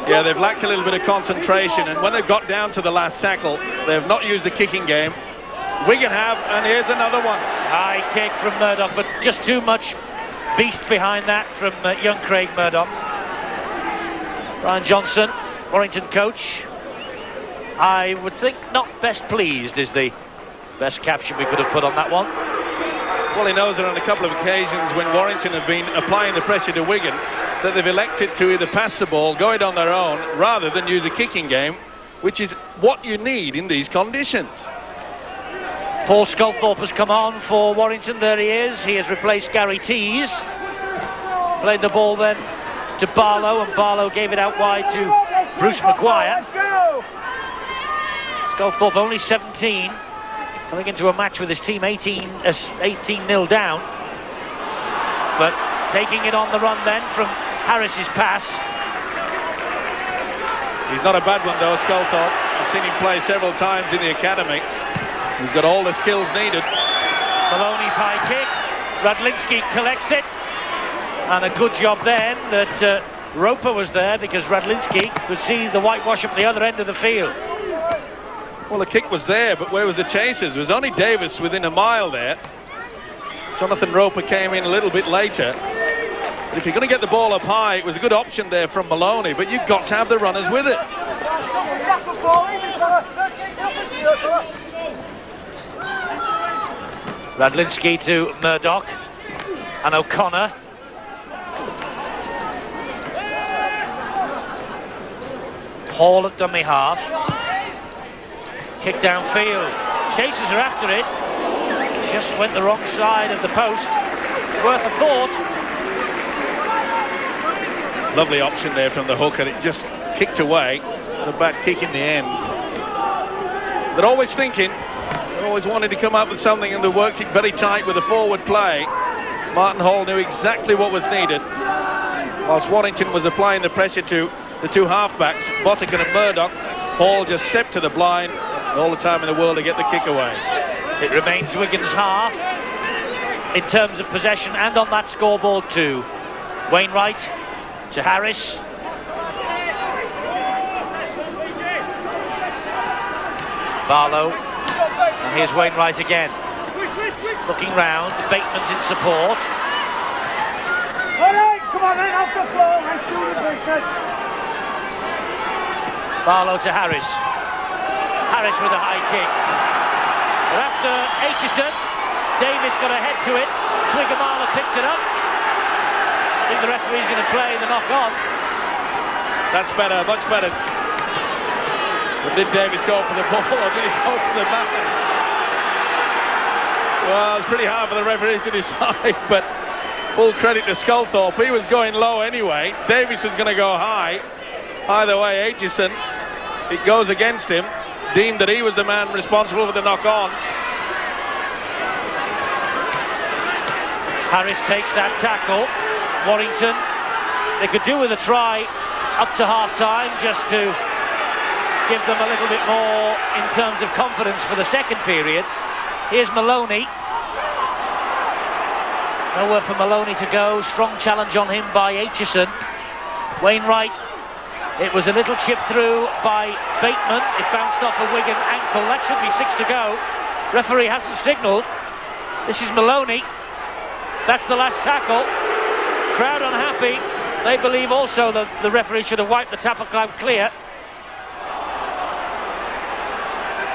Yeah, they've lacked a little bit of concentration, and when they've got down to the last tackle, they have not used the kicking game. Wigan have, and here's another one. High kick from Murdoch, but just too much beast behind that from young Craig Murdoch. Brian Johnson, Warrington coach, I would think not best pleased is the best caption we could have put on that one. Well, he knows that on a couple of occasions when Warrington have been applying the pressure to Wigan, that they've elected to either pass the ball, go it on their own, rather than use a kicking game, which is what you need in these conditions. Paul Sculthorpe has come on for Warrington. There he is. He has replaced Gary Tees. Played the ball then to Barlow, and Barlow gave it out wide to Bruce Maguire. Sculthorpe only 17, coming into a match with his team 18-0 down. But taking it on the run then from Harris's pass. He's not a bad one though, Sculthorpe. I've seen him play several times in the academy. He's got all the skills needed. Maloney's high kick. Radlinski collects it. And a good job then that Roper was there, because Radlinski could see the whitewash up the other end of the field. Well, the kick was there, but where was the chasers? It was only Davis within a mile there. Jonathan Roper came in a little bit later. But if you're going to get the ball up high, it was a good option there from Maloney, but you've got to have the runners with it. Radlinski to Murdoch and O'Connor. Hall at dummy half. Kick downfield. Chasers are after it. Just went the wrong side of the post. Worth a thought. Lovely option there from the hooker. It just kicked away. And a bad kick in the end. They're always thinking, always wanted to come up with something, and they worked it very tight with the forward play. Martin Hall knew exactly what was needed. Whilst Warrington was applying the pressure to the two halfbacks, Bottican and Murdoch, Hall just stepped to the blind, and all the time in the world to get the kick away. It remains Wigan's half in terms of possession and on that scoreboard too. Wainwright to Harris. Barlow, and here's Wainwright again. Looking round, Bateman's in support. Barlow to Harris. Harris with a high kick. But after Aitchison, Davis got a head to it. Twigamala picks it up. I think the referee's going to play the knock-on. That's better, much better. But did Davis go for the ball or did he go for the back? Well, it's pretty hard for the referees to decide, but full credit to Sculthorpe. He was going low anyway. Davis was going to go high. Either way, Aitchison, it goes against him. Deemed that he was the man responsible for the knock-on. Harris takes that tackle. Warrington, they could do with a try up to half-time just to give them a little bit more in terms of confidence for the second period. Here's Maloney. Nowhere for Maloney to go. Strong challenge on him by Aitchison. Wainwright. It was a little chip through by Bateman. It bounced off a Wigan ankle. That should be 6 to go. Referee hasn't signalled. This is Maloney. That's the last tackle. Crowd unhappy. They believe also that the referee should have wiped the tackle out clear.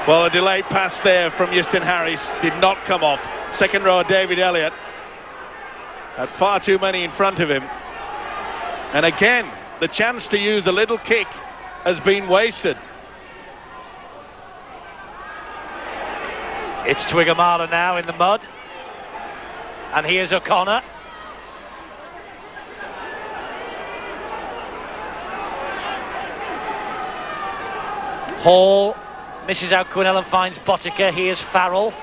Well, a delayed pass there from Euston Harris did not come off. Second row, David Elliott had far too many in front of him. And again, the chance to use a little kick has been wasted. It's Twigamala now in the mud. And here's O'Connor. Hall misses out Quinnell and finds Botticher. Here's Farrell.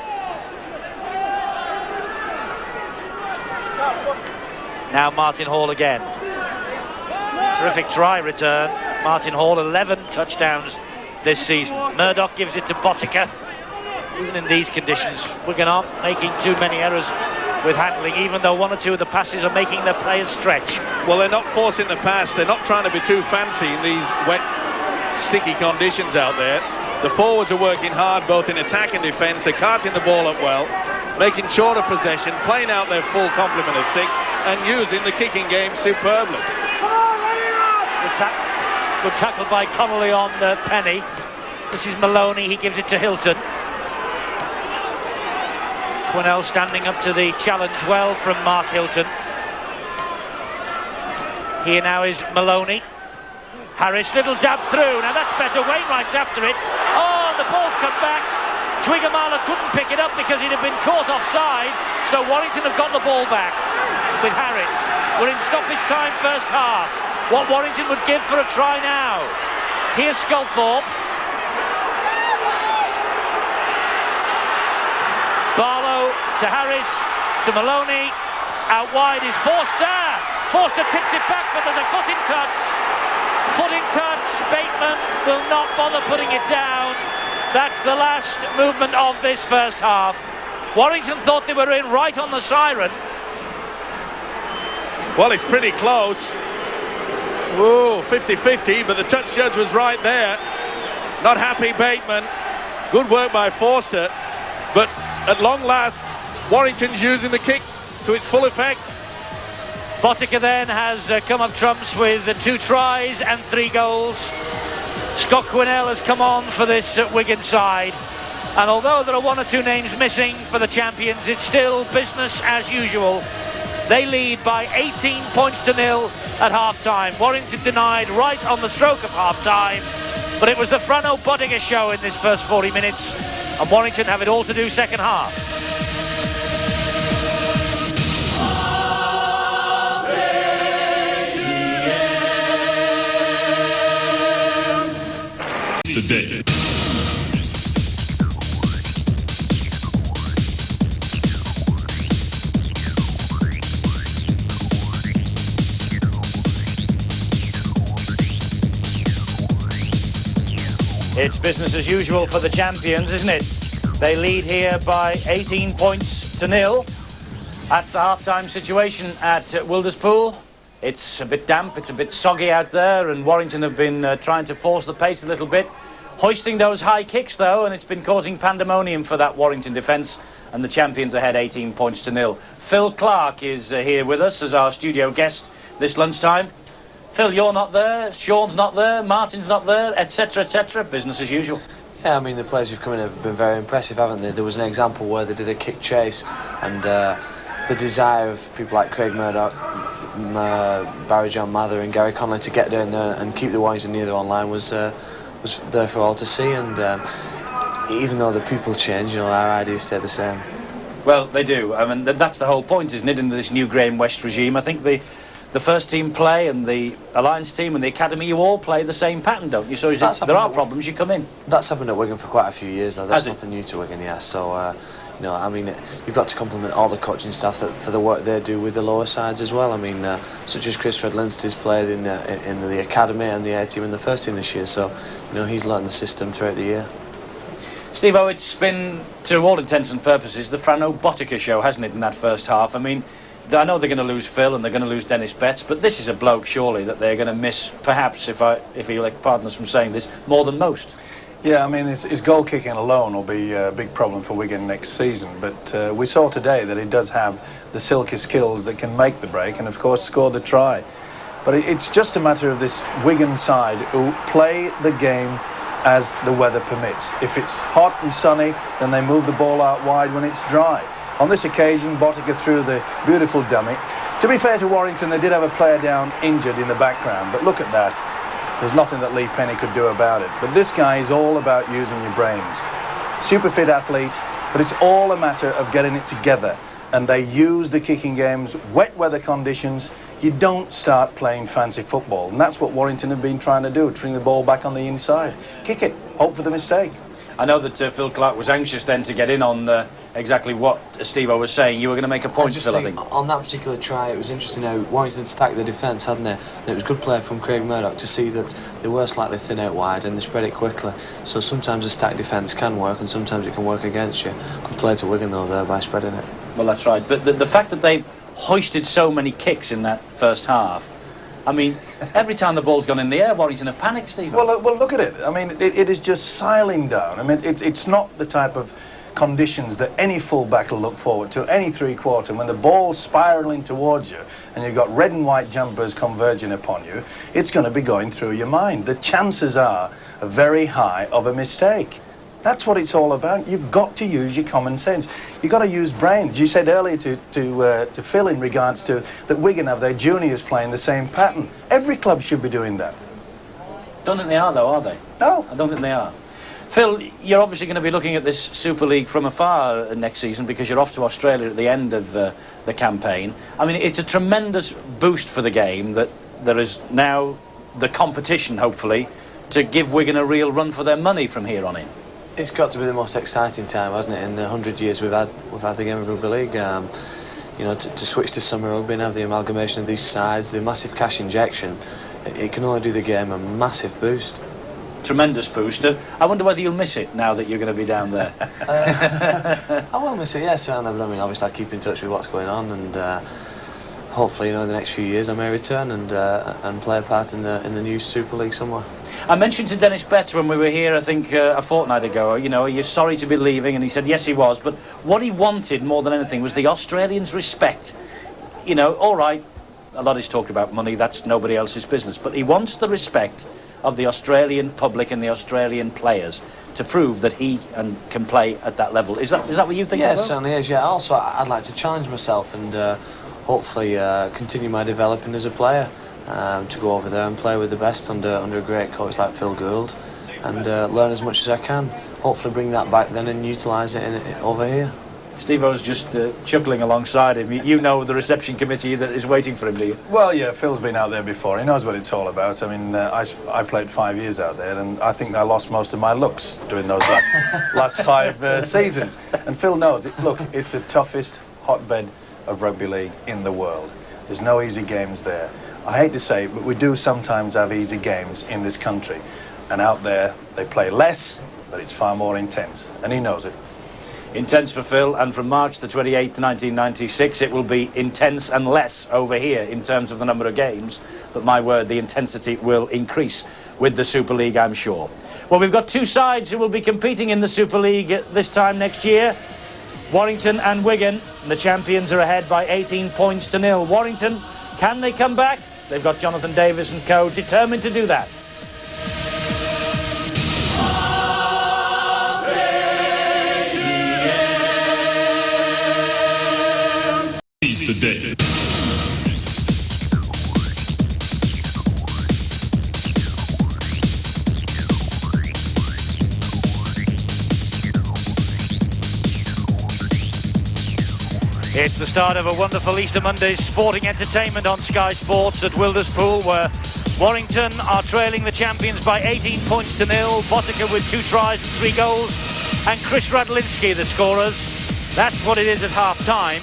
Now Martin Hall again. Terrific try return. Martin Hall, 11 touchdowns this season. Murdoch gives it to Botticher. Even in these conditions, Wigan aren't making too many errors with handling, even though one or two of the passes are making their players stretch. Well, they're not forcing the pass. They're not trying to be too fancy in these wet, sticky conditions out there. The forwards are working hard both in attack and defence. They're carting the ball up well, making shorter possession, playing out their full complement of 6 and using the kicking game superbly. Good tackle by Connolly on Penny. This is Maloney, he gives it to Hilton. Quinnell standing up to the challenge well from Mark Hilton. Here now is Maloney. Harris, little dab through, now that's better, Wainwright's after it. Oh, the ball's come back. Twigamala couldn't pick it up because he'd have been caught offside, so Warrington have got the ball back with Harris. We're in stoppage time, first half. What Warrington would give for a try now. Here's Sculthorpe. Barlow to Harris, to Maloney. Out wide is Forster. Forster tips it back, but there's a foot in touch. Foot in touch. Bateman will not bother putting it down. That's the last movement of this first half. Warrington thought they were in right on the siren. Well, it's pretty close. Ooh, 50-50, but the touch judge was right there. Not happy, Bateman. Good work by Forster. But at long last, Warrington's using the kick to its full effect. Botticher then has come up trumps with 2 tries and 3 goals. Scott Quinnell has come on for this Wigan side. And although there are 1 or 2 names missing for the champions, it's still business as usual. They lead by 18 points to 0 at half-time. Warrington denied right on the stroke of half-time. But it was the Frano Botticher show in this first 40 minutes. And Warrington have it all to do second half. The day. It's business as usual for the champions, isn't it? They lead here by 18 points to 0. That's the half-time situation at Wilderspool. It's a bit damp, it's a bit soggy out there, and Warrington have been trying to force the pace a little bit, hoisting those high kicks though, and it's been causing pandemonium for that Warrington defence, and the champions ahead 18 points to 0. Phil Clark is here with us as our studio guest this lunchtime. Phil, you're not there, Sean's not there, Martin's not there, etc, etc. Business as usual. Yeah, I mean, the players who've come in have been very impressive, haven't they? There was an example where they did a kick chase, and the desire of people like Craig Murdoch, Barry John Mather and Gary Connolly to get down there and keep the Warrington near their online was there for all to see. And even though the people change, you know, our ideas stay the same. Well, they do. I mean, that's the whole point, isn't it, in this new Graham West regime? I think the first team play and the Alliance team and the academy, you all play the same pattern, don't you? So if there are problems, you come in. That's happened at Wigan for quite a few years now. That's nothing new to Wigan, yeah. So, you know, I mean, you've got to compliment all the coaching staff for the work they do with the lower sides as well. I mean, such as Chris Redlinster's played in the academy and the A team in the first team this year. So, you know, he's learned the system throughout the year. Steve-O, it's been, to all intents and purposes, the Frano Botica show, hasn't it, in that first half? I mean, I know they're going to lose Phil and they're going to lose Dennis Betts, but this is a bloke, surely, that they're going to miss, perhaps, if you like, pardon us from saying this, more than most. Yeah, I mean, his goal kicking alone will be a big problem for Wigan next season, but we saw today that he does have the silky skills that can make the break and, of course, score the try. But it's just a matter of this Wigan side who play the game as the weather permits. If it's hot and sunny, then they move the ball out wide when it's dry. On this occasion, Botica threw the beautiful dummy. To be fair to Warrington, they did have a player down injured in the background, but look at that. There's nothing that Lee Penny could do about it. But this guy is all about using your brains. Super fit athlete, but it's all a matter of getting it together. And they use the kicking games, wet weather conditions. You don't start playing fancy football. And that's what Warrington have been trying to do, bring the ball back on the inside. Kick it, hope for the mistake. I know that Phil Clark was anxious then to get in on exactly what Steve-O was saying. You were going to make a point, Phil, I think. On that particular try, it was interesting how Warrington stacked the defence, hadn't they? And it was good play from Craig Murdoch to see that they were slightly thin out wide and they spread it quickly. So sometimes a stacked defence can work and sometimes it can work against you. Good play to Wigan, though, there by spreading it. Well, that's right. But the fact that they've hoisted so many kicks in that first half, I mean, every time the ball's gone in the air, Warrington have panicked, Steve. Well, look at it. I mean, it is just siling down. I mean, it's not the type of conditions that any fullback will look forward to, any three-quarter. When the ball's spiralling towards you and you've got red and white jumpers converging upon you, it's going to be going through your mind. The chances are very high of a mistake. That's what it's all about. You've got to use your common sense. You've got to use brains. You said earlier to Phil in regards to that Wigan have their juniors playing the same pattern. Every club should be doing that. Don't think they are, though, are they? No. I don't think they are. Phil, you're obviously going to be looking at this Super League from afar next season because you're off to Australia at the end of the campaign. I mean, it's a tremendous boost for the game that there is now the competition, hopefully, to give Wigan a real run for their money from here on in. It's got to be the most exciting time, hasn't it? In the 100 years we've had the game of rugby league. You know, to switch to summer rugby and have the amalgamation of these sides, the massive cash injection, it can only do the game a massive boost. Tremendous boost. I wonder whether you'll miss it now that you're going to be down there. I will miss it, yes. I mean, obviously I keep in touch with what's going on, and hopefully, you know, in the next few years I may return and play a part in the new Super League somewhere. I mentioned to Dennis Betts when we were here, I think a fortnight ago, you know, you're sorry to be leaving, and he said yes he was, but what he wanted more than anything was the Australians' respect. You know, all right, a lot is talked about money, that's nobody else's business, but he wants the respect of the Australian public and the Australian players to prove that he can play at that level. Is that what you think? Yeah, it certainly is, yeah. Also, I'd like to challenge myself and hopefully continue my developing as a player. To go over there and play with the best under a great coach like Phil Gould and learn as much as I can. Hopefully bring that back then and utilise it over here. Steve-O's just chuckling alongside him. You know the reception committee that is waiting for him, do you? Well, yeah, Phil's been out there before. He knows what it's all about. I mean, I played 5 years out there, and I think I lost most of my looks during those last 5 seasons. And Phil knows it. Look, it's the toughest hotbed of rugby league in the world. There's no easy games there. I hate to say it, but we do sometimes have easy games in this country. and out there they play less, but it's far more intense, and he knows it. Intense for Phil, and from March the 28th, 1996, it will be intense and less over here in terms of the number of games. But my word, the intensity will increase with the Super League, I'm sure. Well, we've got two sides who will be competing in the Super League this time next year. Warrington and Wigan. The champions are ahead by 18 points to 0. Warrington, can they come back? They've got Jonathan Davis and co. determined to do that. The day. It's the start of a wonderful Easter Monday's sporting entertainment on Sky Sports at Wilderspool, where Warrington are trailing the champions by 18 points to 0. Botica with 2 tries and 3 goals, and Chris Radlinski the scorers. That's what it is at half-time.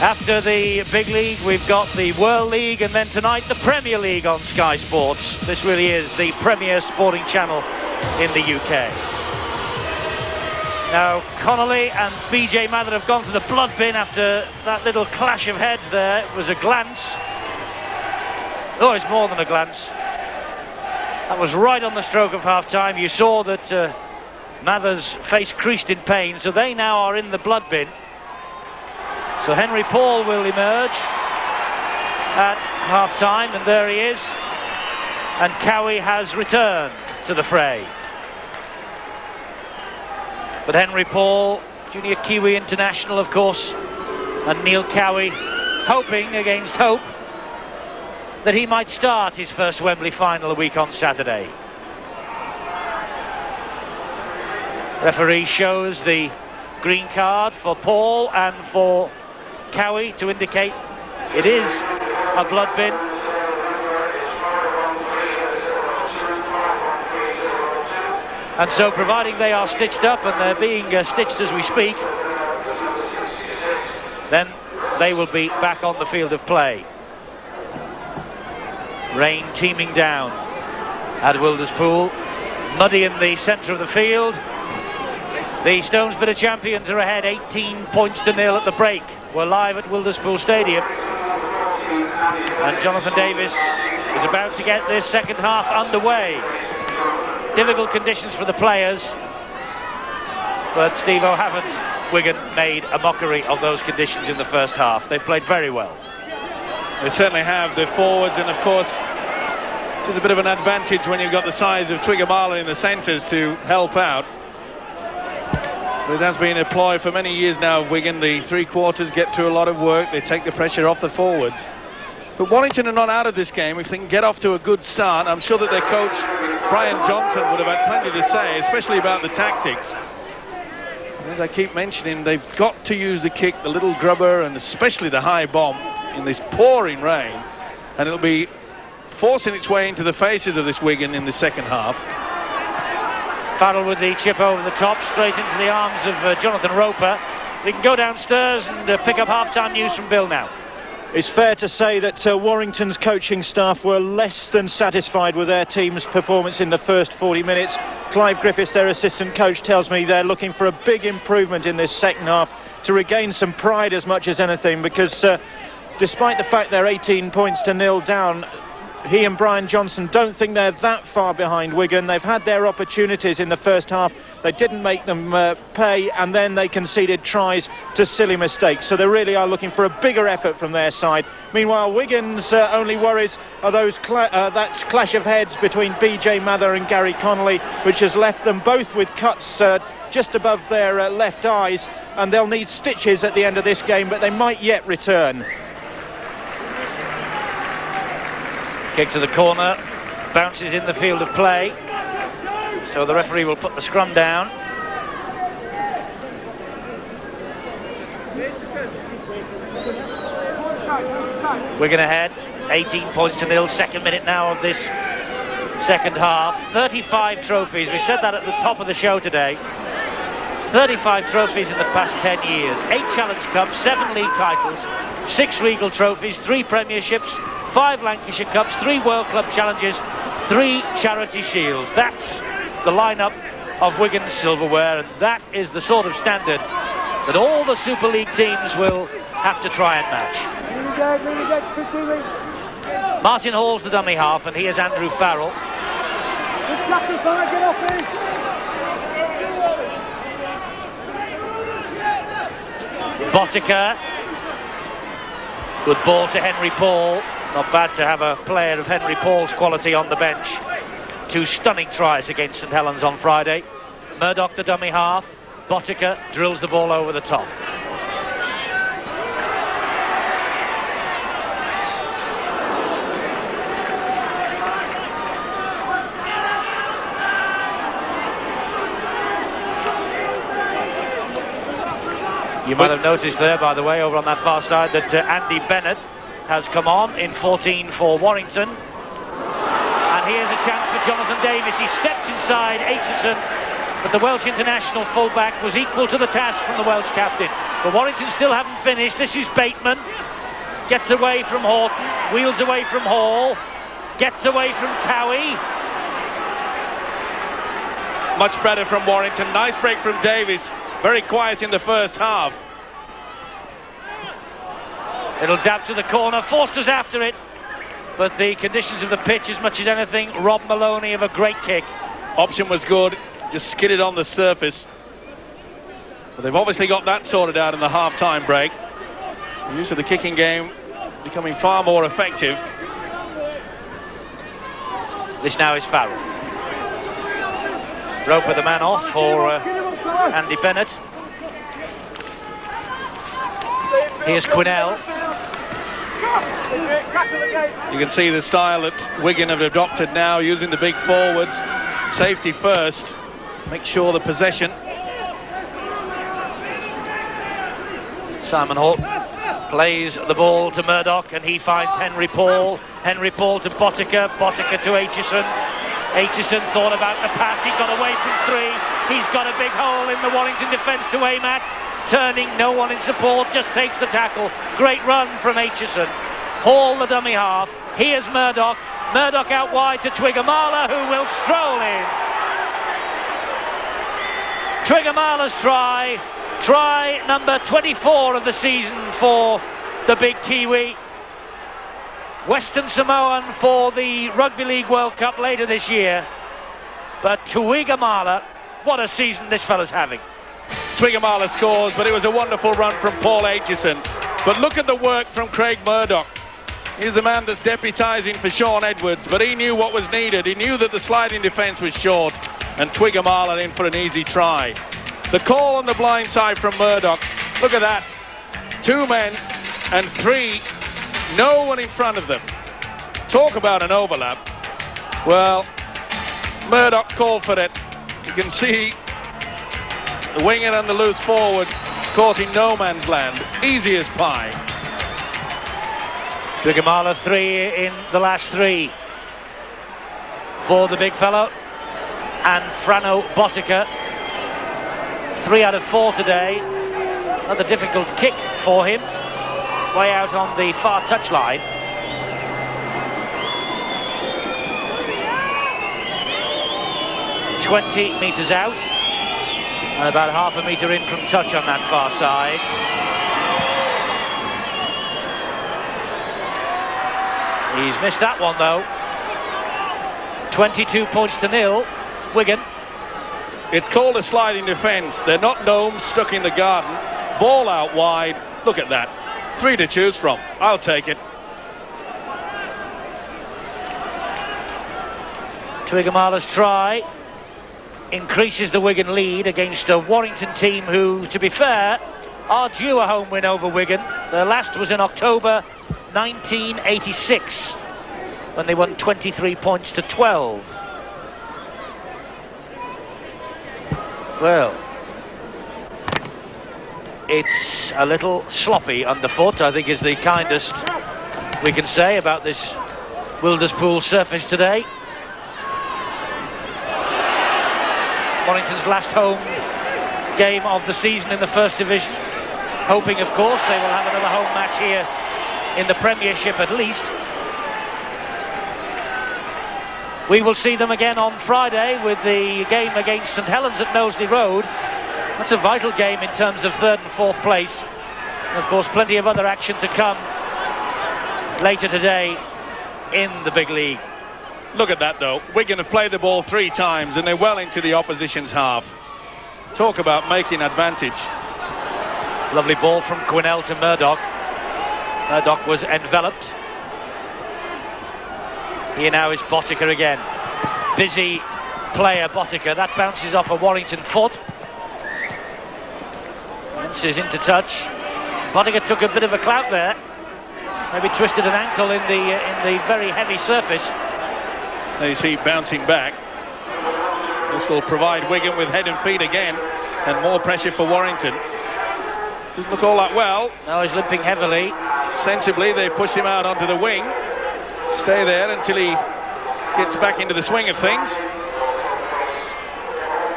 After the big league, we've got the World League, and then tonight the Premier League on Sky Sports. This really is the premier sporting channel in the UK. Now, Connolly and BJ Mather have gone to the blood bin after that little clash of heads there. It was a glance. Oh, it's more than a glance. That was right on the stroke of half-time. You saw that Mather's face creased in pain, so they now are in the blood bin. So Henry Paul will emerge at half-time, and there he is. And Cowie has returned to the fray. But Henry Paul, junior Kiwi international, of course, and Neil Cowie hoping against hope that he might start his first Wembley final a week on Saturday. Referee shows the green card for Paul and for Cowie to indicate it is a blood bin. And so, providing they are stitched up, and they're being stitched as we speak, then they will be back on the field of play. Rain teeming down at Wilderspool, muddy in the centre of the field. The Stonesbitter champions are ahead 18 points to 0 at the break. We're live at Wilderspool Stadium, and Jonathan Davis is about to get this second half underway. Difficult conditions for the players, but Steve-O haven't Wigan made a mockery of those conditions in the first half. They played very well. They certainly have, the forwards, and of course it is a bit of an advantage when you've got the size of Twiggamala in the centres to help out. It has been a ploy for many years now of Wigan. The three quarters get to a lot of work, they take the pressure off the forwards. But Warrington are not out of this game if they can get off to a good start. I'm sure that their coach, Brian Johnson, would have had plenty to say, especially about the tactics. And as I keep mentioning, they've got to use the kick, the little grubber, and especially the high bomb in this pouring rain. And it'll be forcing its way into the faces of this Wigan in the second half. Farrell with the chip over the top, straight into the arms of Jonathan Roper. We can go downstairs and pick up half-time news from Bill now. It's fair to say that Warrington's coaching staff were less than satisfied with their team's performance in the first 40 minutes. Clive Griffiths, their assistant coach, tells me they're looking for a big improvement in this second half to regain some pride as much as anything, because despite the fact they're 18 points to 0 down, he and Brian Johnson don't think they're that far behind Wigan. They've had their opportunities in the first half. They didn't make them pay, and then they conceded tries to silly mistakes. So they really are looking for a bigger effort from their side. Meanwhile, Wigan's only worries are those that clash of heads between BJ Mather and Gary Connolly, which has left them both with cuts just above their left eyes, and they'll need stitches at the end of this game, but they might yet return. Kick to the corner, bounces in the field of play, so the referee will put the scrum down. Wigan ahead, 18 points to 0, second minute now of this second half. 35 trophies, we said that at the top of the show today. 35 trophies in the past 10 years, 8 Challenge Cups, 7 league titles, 6 Regal trophies, 3 premierships, 5 Lancashire Cups, 3 World Club Challenges, 3 Charity Shields. That's the lineup of Wigan silverware, and that is the sort of standard that all the Super League teams will have to try and match. Martin Hall's the dummy half, and he is Andrew Farrell. Botica. Good ball to Henry Paul. Not bad to have a player of Henry Paul's quality on the bench. 2 stunning tries against St Helens on Friday. Murdoch the dummy half. Botica drills the ball over the top. You might have noticed there, by the way, over on that far side, that Andy Bennett has come on in 14 for Warrington. And here's a chance for Jonathan Davis. He stepped inside Aitchison, but the Welsh international fullback was equal to the task from the Welsh captain. But Warrington still haven't finished. This is Bateman. Gets away from Horton, wheels away from Hall, gets away from Cowie. Much better from Warrington. Nice break from Davis. Very quiet in the first half. It'll dab to the corner. Forster's after it. But the conditions of the pitch, as much as anything, rob Maloney of a great kick. Option was good. Just skidded on the surface. But they've obviously got that sorted out in the half-time break. The use of the kicking game becoming far more effective. This now is Farrell. Roper the man off for Andy Bennett. Here's Quinnell. You can see the style that Wigan have adopted now, using the big forwards. Safety first. Make sure the possession. Simon Horton plays the ball to Murdoch, and he finds Henry Paul. Henry Paul to Botica. Botica to Aitchison. Aitchison thought about the pass. He got away from 3. He's got a big hole in the Warrington defence to aim at. Turning, no one in support, just takes the tackle. Great run from Aitchison. Hall the dummy half. Here's Murdoch. Murdoch out wide to Twiggamala, who will stroll in. Twiggamala's try. Try number 24 of the season for the big Kiwi. Western Samoan for the Rugby League World Cup later this year. But Twiggamala, what a season this fella's having. Twiggamala scores, but it was a wonderful run from Paul Aitchison. But look at the work from Craig Murdoch. He's the man that's deputising for Sean Edwards, but he knew what was needed. He knew that the sliding defence was short, and Twiggamala in for an easy try. The call on the blind side from Murdoch. Look at that. 2 men and 3, no one in front of them. Talk about an overlap. Well, Murdoch called for it. You can see the winger and the loose forward caught in no man's land. Easy as pie. Twiggamala 3 in the last 3 for the big fellow. And Frano Botica 3 out of 4 today. Another difficult kick for him. Way out on the far touchline. "20 metres out. And about half a metre in from touch on that far side. He's missed that one though. 22 points to 0. Wigan. It's called a sliding defence. They're not gnomes stuck in the garden. Ball out wide. Look at that. 3 to choose from. I'll take it. Twiggamala's try increases the Wigan lead against a Warrington team who, to be fair, are due a home win over Wigan. Their last was in October 1986 when they won 23 points to 12. Well, it's a little sloppy underfoot, I think is the kindest we can say about this Wilderspool surface today. Warrington's last home game of the season in the First Division, hoping of course they will have another home match here in the Premiership at least. We will see them again on Friday with the game against St Helens at Knowsley Road. That's a vital game in terms of third and fourth place. And of course, plenty of other action to come later today in the big league. Look at that though. Wigan have played the ball 3 times and they're well into the opposition's half. Talk about making advantage. Lovely ball from Quinnell to Murdoch. Murdoch was enveloped. Here now is Botica again. Busy player Botica. That bounces off a Warrington foot. Bounces into touch. Botica took a bit of a clout there. Maybe twisted an ankle in the very heavy surface. There you see bouncing back. This will provide Wigan with head and feet again, and more pressure for Warrington. Doesn't look all that well. Now he's limping heavily. Sensibly, they push him out onto the wing. Stay there until he gets back into the swing of things.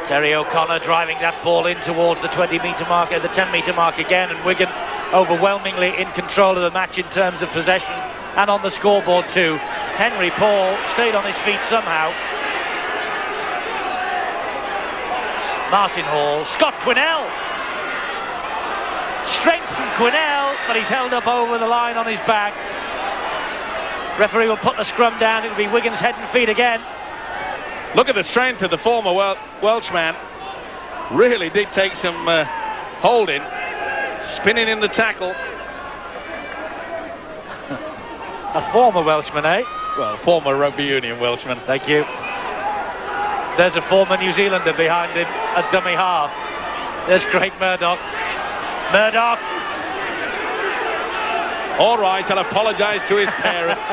Terry O'Connor driving that ball in towards the 20-metre mark, the 10-metre mark again, and Wigan overwhelmingly in control of the match in terms of possession and on the scoreboard too. Henry Paul stayed on his feet somehow. Martin Hall, Scott Quinnell. Strength from Quinnell, but he's held up over the line on his back. Referee will put the scrum down. It'll be Wigan's head and feet again. Look at the strength of the former Welshman. Really did take some holding. Spinning in the tackle. A former Welshman, eh? Well, former rugby union Welshman. Thank you. There's a former New Zealander behind him, a dummy half. There's Craig Murdoch. Murdoch. All right, I'll apologise to his parents.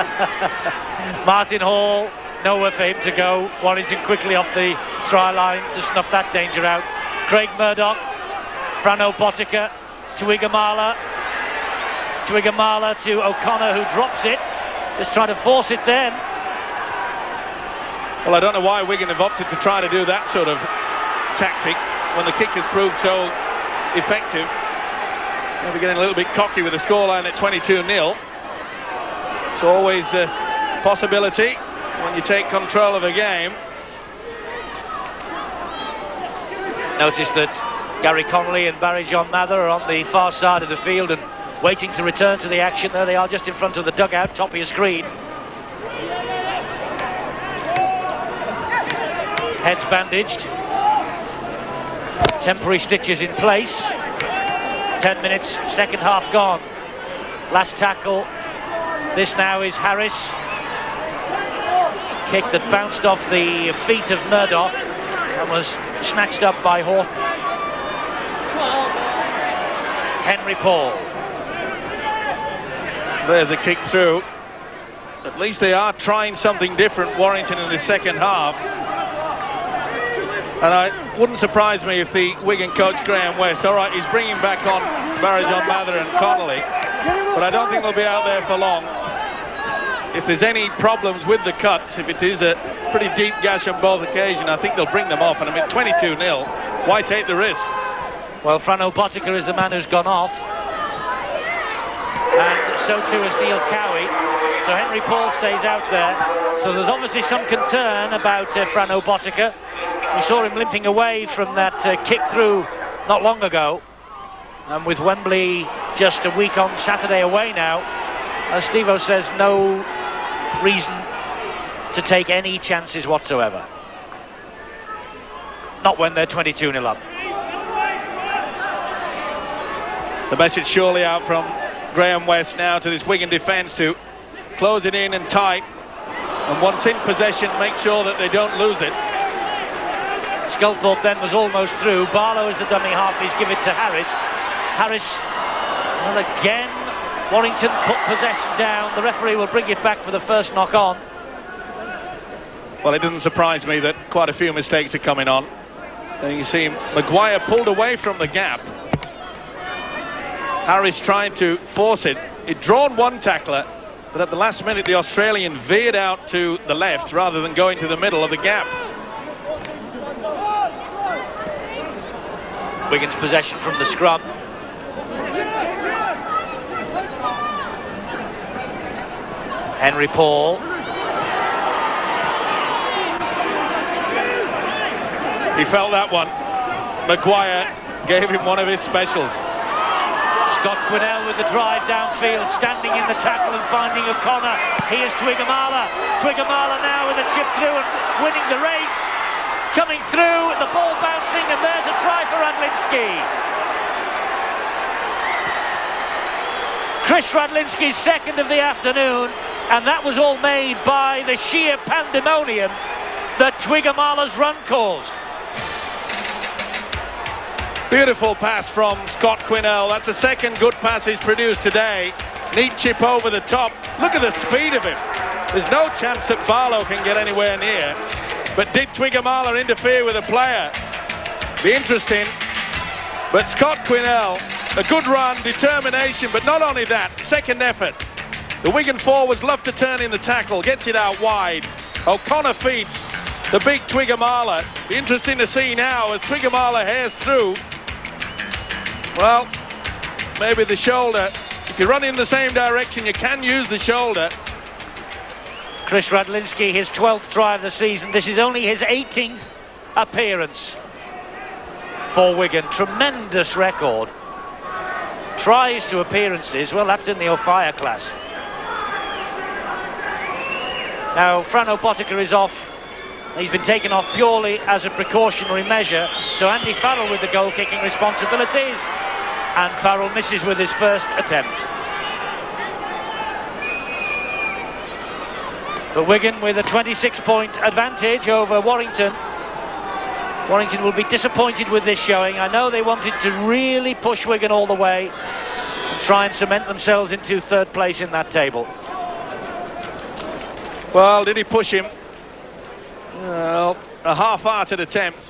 Martin Hall, nowhere for him to go. Warrington quickly off the try line to snuff that danger out. Craig Murdoch, Frano Botica to Igamala. To Igamala to O'Connor, who drops it. Just trying to force it then. Well, I don't know why Wigan have opted to try to do that sort of tactic when the kick has proved so effective. Maybe getting a little bit cocky with the scoreline at 22-0. It's always a possibility when you take control of a game. Notice that Gary Connolly and Barry John Mather are on the far side of the field and waiting to return to the action. There they are, just in front of the dugout, top of your screen. Heads bandaged. Temporary stitches in place. 10 minutes, second half gone. Last tackle. This now is Harris. Kick that bounced off the feet of Murdoch and was snatched up by Horton. Henry Paul. There's a kick through. At least they are trying something different, Warrington, in the second half. And it wouldn't surprise me if the Wigan coach, Graham West, all right, he's bringing back on Barry John Mather and Connolly, but I don't think they'll be out there for long. If there's any problems with the cuts, if it is a pretty deep gash on both occasions, I think they'll bring them off. And I mean, 22-0, why take the risk? Well, Frano Botica is the man who's gone off. And so too is Neil Cowie. So Henry Paul stays out there. So there's obviously some concern about Frano Botica. We saw him limping away from that kick through not long ago. And with Wembley just a week on Saturday away now, as Steve-O says, no reason to take any chances whatsoever. Not when they're 22-0 up. The message surely out from Graham West now to this Wigan defence to close it in and tight. And once in possession, make sure that they don't lose it. Sculthorpe then was almost through. Barlow is the dummy half. He's given it to Harris. Harris, well, again, Warrington put possession down. The referee will bring it back for the first knock on. Well, it doesn't surprise me that quite a few mistakes are coming on. And you see Maguire pulled away from the gap. Harris trying to force it. He'd drawn one tackler, but at the last minute the Australian veered out to the left rather than going to the middle of the gap. Wigan's possession from the scrum. Henry Paul. He felt that one. Maguire gave him one of his specials. Scott Quinnell with the drive downfield, standing in the tackle and finding O'Connor. Here's Twigamala. Twigamala now with a chip through and winning the race. Coming through, the ball bouncing, and there's a try for Radlinski. Chris Radlinski's second of the afternoon, and that was all made by the sheer pandemonium that Twigamala's run caused. Beautiful pass from Scott Quinnell. That's the second good pass he's produced today. Neat chip over the top. Look at the speed of him. There's no chance that Barlow can get anywhere near. But did Twigamala interfere with a player? Be interesting. But Scott Quinnell, a good run, determination, but not only that, second effort. The Wigan forwards love to turn in the tackle, gets it out wide. O'Connor feeds the big Twigamala. Be interesting to see now as Twigamala hairs through. Well, maybe the shoulder. If you run in the same direction, you can use the shoulder. Chris Radlinski, his 12th try of the season. This is only his 18th appearance for Wigan. Tremendous record. Tries to appearances, well, that's in the O'Fire class. Now, Frano Potica is off. He's been taken off purely as a precautionary measure. So Andy Farrell with the goal-kicking responsibilities. And Farrell misses with his first attempt. But Wigan with a 26-point advantage over Warrington. Warrington will be disappointed with this showing. I know they wanted to really push Wigan all the way and try and cement themselves into third place in that table. Well, did he push him? Well, a half-hearted attempt.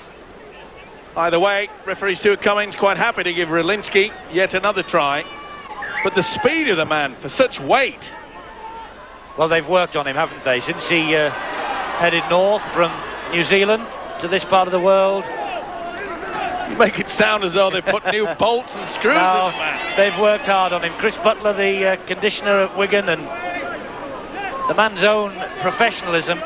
Either way, referee Stuart Cummings quite happy to give Radlinski yet another try. But the speed of the man for such weight. Well, they've worked on him, haven't they, since he headed north from New Zealand to this part of the world. You make it sound as though they put new bolts and screws in the man. They've worked hard on him. Chris Butler, the conditioner at Wigan, and the man's own professionalism.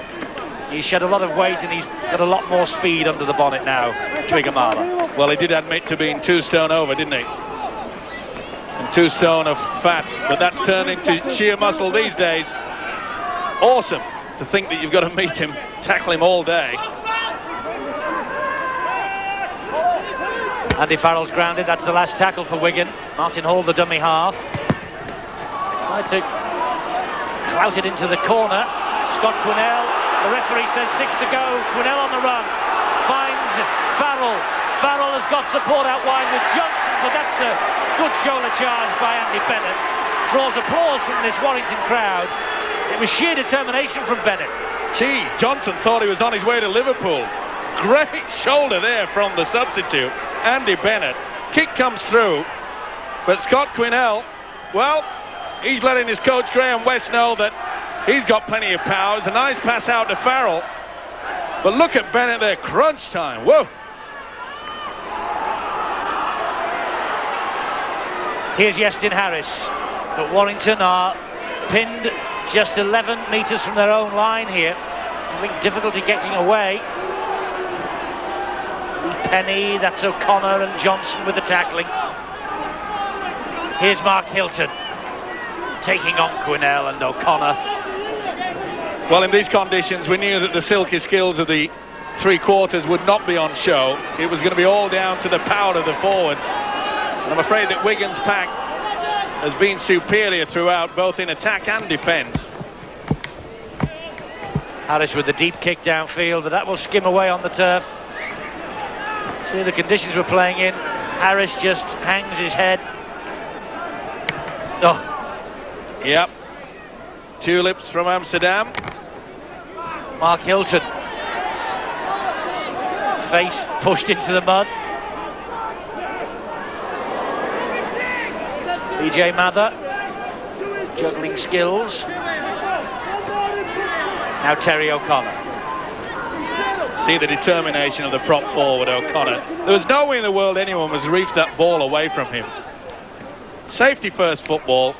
He's shed a lot of weight and he's got a lot more speed under the bonnet now, Twigamala. Well, he did admit to being 2 stone over, didn't he? And 2 stone of fat, but that's turned into sheer muscle these days. Awesome to think that you've got to meet him, tackle him all day. Andy Farrell's grounded, that's the last tackle for Wigan. Martin Hall, the dummy half. Tried to clout it into the corner. Scott Quinnell. The referee says 6 to go. Quinnell on the run. Finds Farrell. Farrell has got support out wide with Johnson, but that's a good shoulder charge by Andy Bennett. Draws applause from this Warrington crowd. It was sheer determination from Bennett. Gee, Johnson thought he was on his way to Liverpool. Great shoulder there from the substitute, Andy Bennett. Kick comes through, but Scott Quinnell, well, he's letting his coach Graham West know that he's got plenty of power. It's a nice pass out to Farrell. But look at Bennett there, crunch time. Whoa. Here's Yestin Harris. But Warrington are pinned just 11 metres from their own line here. Having difficulty getting away. Penny, that's O'Connor and Johnson with the tackling. Here's Mark Hilton taking on Quinnell and O'Connor. Well, in these conditions, we knew that the silky skills of the 3 quarters would not be on show. It was going to be all down to the power of the forwards. And I'm afraid that Wigan's pack has been superior throughout, both in attack and defence. Harris with the deep kick downfield, but that will skim away on the turf. See the conditions we're playing in. Harris just hangs his head. Oh. Yep. Tulips from Amsterdam. Mark Hilton. Face pushed into the mud. BJ Mather. Juggling skills. Now Terry O'Connor. See the determination of the prop forward, O'Connor. There was no way in the world anyone was reefed that ball away from him. Safety first football.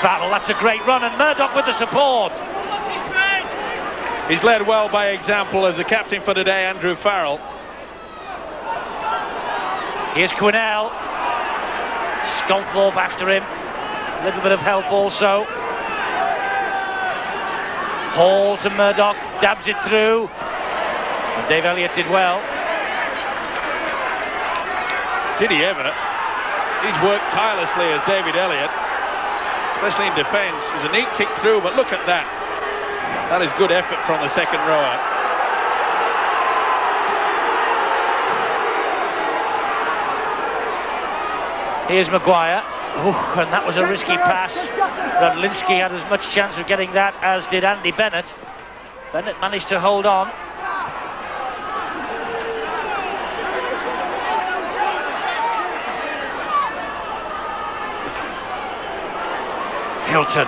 Farrell, that's a great run, and Murdoch with the support. He's led well by example as the captain for today, Andrew Farrell. Here's Quinnell. Sculthorpe after him. A little bit of help also. Hall to Murdoch, dabs it through. And Dave Elliott did well. Did he ever? He's worked tirelessly as David Elliott, especially in defence. It was a neat kick through, but look at that. That is good effort from the second rower. Here's Maguire. Ooh, and that was a risky pass. Radlinski had as much chance of getting that as did Andy Bennett. Bennett managed to hold on. Hilton.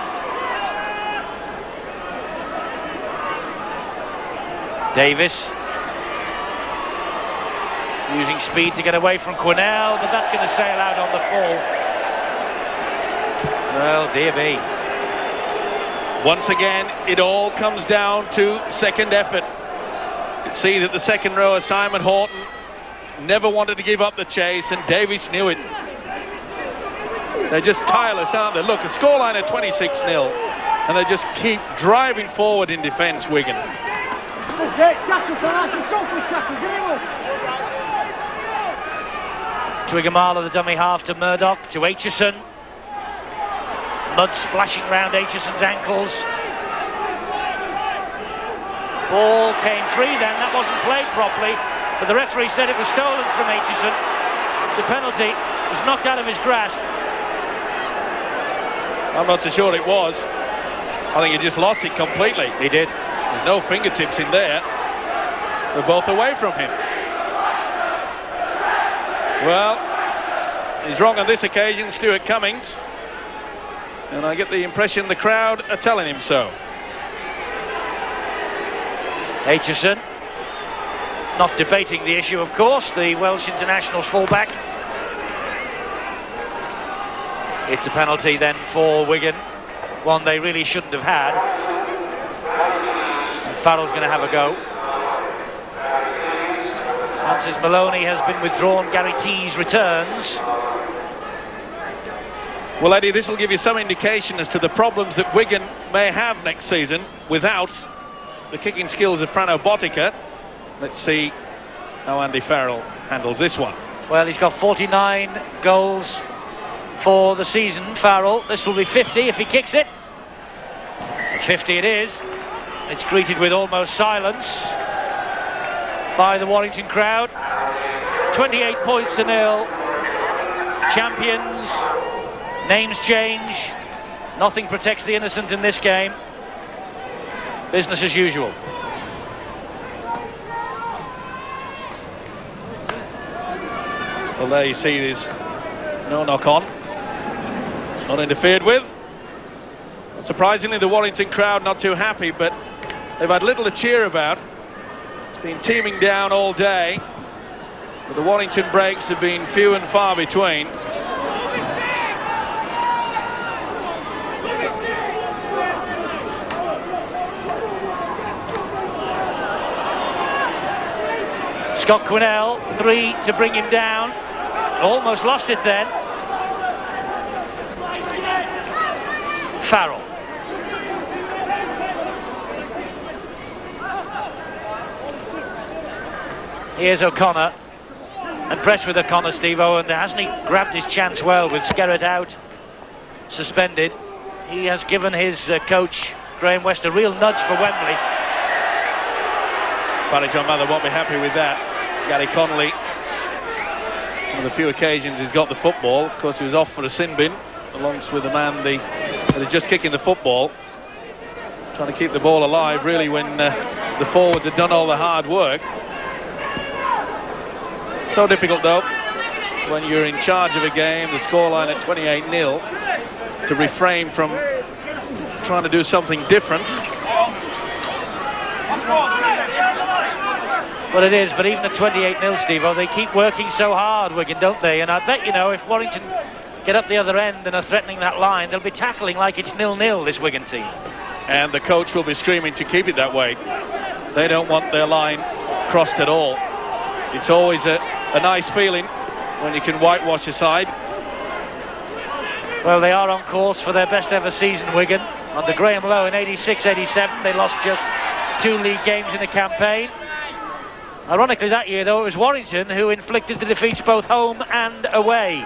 Davis. Using speed to get away from Quinnell, but that's going to sail out on the full. Well, dear me. Once again, it all comes down to second effort. You can see that the second rower, Simon Horton, never wanted to give up the chase, and Davis knew it. They're just tireless, aren't they? Look, a scoreline at 26-0, and they just keep driving forward in defence, Wigan. Twiggamala, the dummy half to Murdoch, to Aitchison. Mud splashing round Aitchison's ankles. Ball came free then, that wasn't played properly, but the referee said it was stolen from Aitchison. It's a penalty, it was knocked out of his grasp. I'm not so sure it was. I think he just lost it completely. He did. There's no fingertips in there. They're both away from him. Well, he's wrong on this occasion, Stuart Cummings. And I get the impression the crowd are telling him so. Aitchison, not debating the issue, of course, the Welsh international fullback. It's a penalty then for Wigan, one they really shouldn't have had. And Farrell's going to have a go. Francis Maloney has been withdrawn, Gary Tees returns. Well, Eddie, this will give you some indication as to the problems that Wigan may have next season without the kicking skills of Prano Botica. Let's see how Andy Farrell handles this one. Well, he's got 49 goals for the season, Farrell. This will be 50 if he kicks it. 50 it is. It's greeted with almost silence by the Warrington crowd. 28 points to 0. Champions. Names change. Nothing protects the innocent in this game. Business as usual. Well, there you see there's no knock on. Not interfered with. Surprisingly, the Warrington crowd not too happy, but they've had little to cheer about. It's been teeming down all day, but the Warrington breaks have been few and far between. Scott Quinnell, 3 to bring him down. Almost lost it then. Farrell. Here's O'Connor. And press with O'Connor, Steve Owen. Hasn't he grabbed his chance well with Skerrett out, suspended? He has given his coach, Graham West, a real nudge for Wembley. Barry John Mather won't be happy with that. Gary Connolly, one of the few occasions he's got the football. Of course, he was off for a sin bin, along with the man that is just kicking the football. Trying to keep the ball alive, really, when the forwards had done all the hard work. So difficult, though, when you're in charge of a game, the scoreline at 28-0, to refrain from trying to do something different. Well, it is, but even at 28-0, Steve-O, they keep working so hard, Wigan, don't they? And I bet, you know, if Warrington get up the other end and are threatening that line, they'll be tackling like it's 0-0, this Wigan team. and the coach will be screaming to keep it that way. They don't want their line crossed at all. It's always a nice feeling when you can whitewash a side. Well, they are on course for their best ever season, Wigan. Under Graham Lowe in 86-87, they lost just 2 league games in the campaign. Ironically, that year, though, it was Warrington who inflicted the defeats both home and away.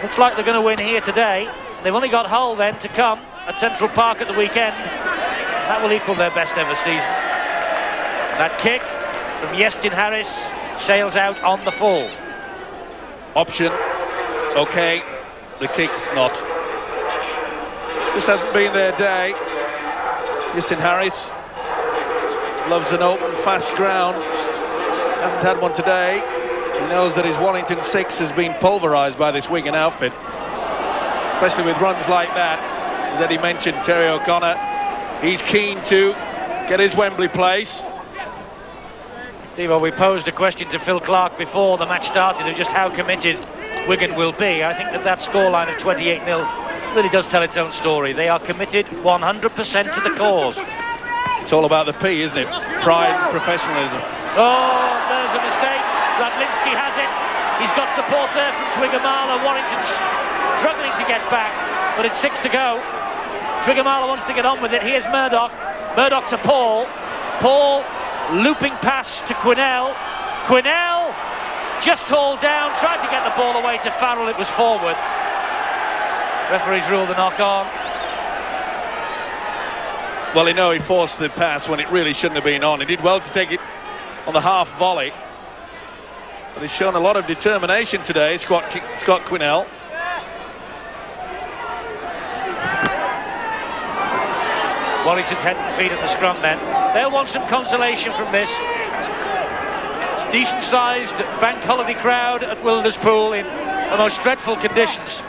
Looks like they're going to win here today. They've only got Hull then to come at Central Park at the weekend. That will equal their best ever season. That kick from Iestyn Harris sails out on the full. Option, okay. The kick, not. This hasn't been their day. Iestyn Harris loves an open, fast ground. Hasn't had one today. He knows that his Warrington 6 has been pulverised by this Wigan outfit, especially with runs like that. As Eddie mentioned, Terry O'Connor, he's keen to get his Wembley place. Steve, we posed a question to Phil Clark before the match started of just how committed Wigan will be. I think that scoreline of 28-0 really does tell its own story. They are committed 100% to the cause. It's all about the P, isn't it? Pride and professionalism. Oh, there's a mistake. Radlinski has it. He's got support there from Twiggamala. Warrington's struggling to get back, but it's 6 to go. Twiggamala wants to get on with it. Here's Murdoch. Murdoch to Paul. Paul looping pass to Quinnell. Quinnell just hauled down, tried to get the ball away to Farrell. It was forward. Referees ruled a knock on. Well, he forced the pass when it really shouldn't have been on. He did well to take it on the half volley, but he's shown a lot of determination today, Scott Quinnell. Warrington's head and feet at the scrum then. They'll want some consolation from this. Decent-sized bank holiday crowd at Wilderspool in the most dreadful conditions.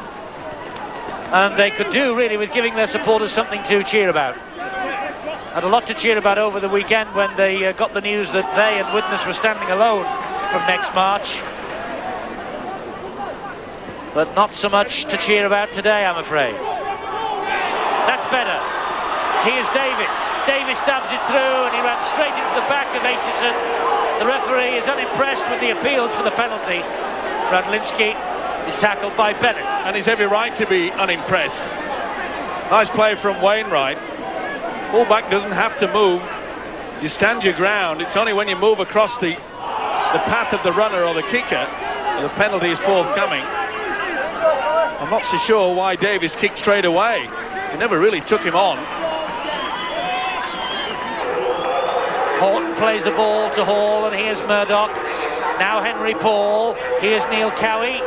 And they could do really with giving their supporters something to cheer about. Had a lot to cheer about over the weekend when they got the news that they and Widnes were standing alone from next March. But not so much to cheer about today, I'm afraid. That's better. Here's Davis. Davis stabs it through and he ran straight into the back of Aitchison. The referee is unimpressed with the appeals for the penalty. Radlinski is tackled by Bennett. And he's every right to be unimpressed. Nice play from Wainwright. Fullback doesn't have to move. You stand your ground. It's only when you move across the path of the runner or the kicker the penalty is forthcoming. I'm not so sure why Davis kicked straight away. He never really took him on. Horton plays the ball to Hall, and here's Murdoch. Now Henry Paul. Here's Neil Cowie.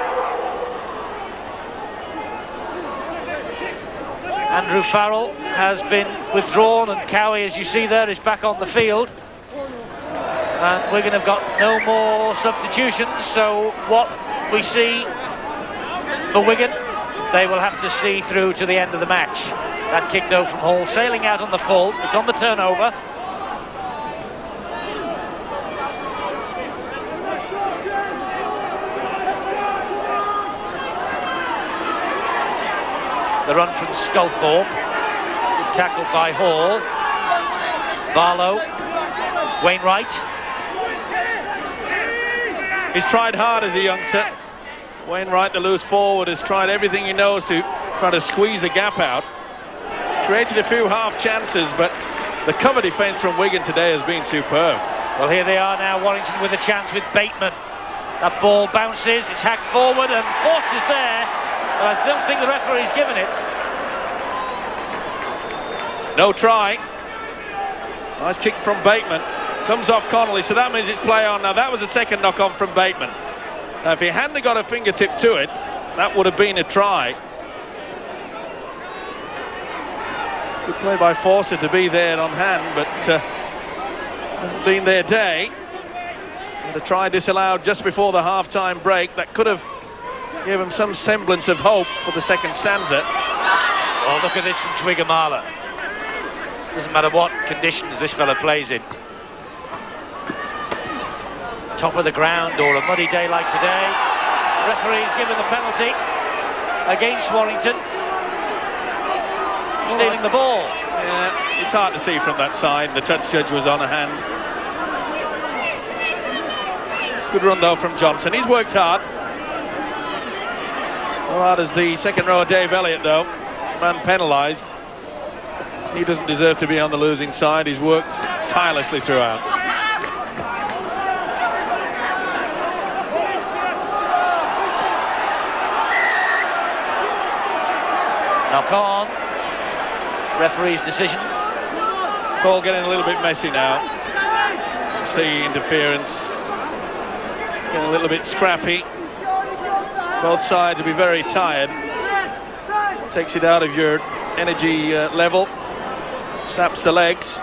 Andrew Farrell has been withdrawn, and Cowie, as you see there, is back on the field. And Wigan have got no more substitutions, so what we see for Wigan, they will have to see through to the end of the match. That kick, though, from Hall, sailing out on the full. It's on the turnover. The run from Sculthorpe, tackled by Hall. Barlow, Wainwright. He's tried hard as a youngster. Wainwright, the loose forward, has tried everything he knows to try to squeeze a gap out. He's created a few half chances, but the cover defence from Wigan today has been superb. Well, here they are now, Warrington with a chance with Bateman. That ball bounces, it's hacked forward, and Forster's there. But I don't think the referee's given it. No try. Nice kick from Bateman. Comes off Connolly, so that means it's play on. Now that was a second knock on from Bateman. Now if he hadn't got a fingertip to it, that would have been a try. Good play by Forster to be there on hand, but hasn't been their day. And a try disallowed just before the half-time break. That could have given him some semblance of hope for the second stanza. Oh, look at this from Twiggamala. Doesn't matter what conditions this fella plays in. Top of the ground or a muddy day like today. The referee's given the penalty against Warrington. Stealing the ball. Yeah, it's hard to see from that side. The touch judge was on a hand. Good run though from Johnson. He's worked hard. Well, hard as the second rower Dave Elliott though. Man penalised. He doesn't deserve to be on the losing side. He's worked tirelessly throughout. Knock on. Referee's decision. It's all getting a little bit messy now. See interference. Getting a little bit scrappy. Both sides will be very tired. Takes it out of your energy level. Saps the legs.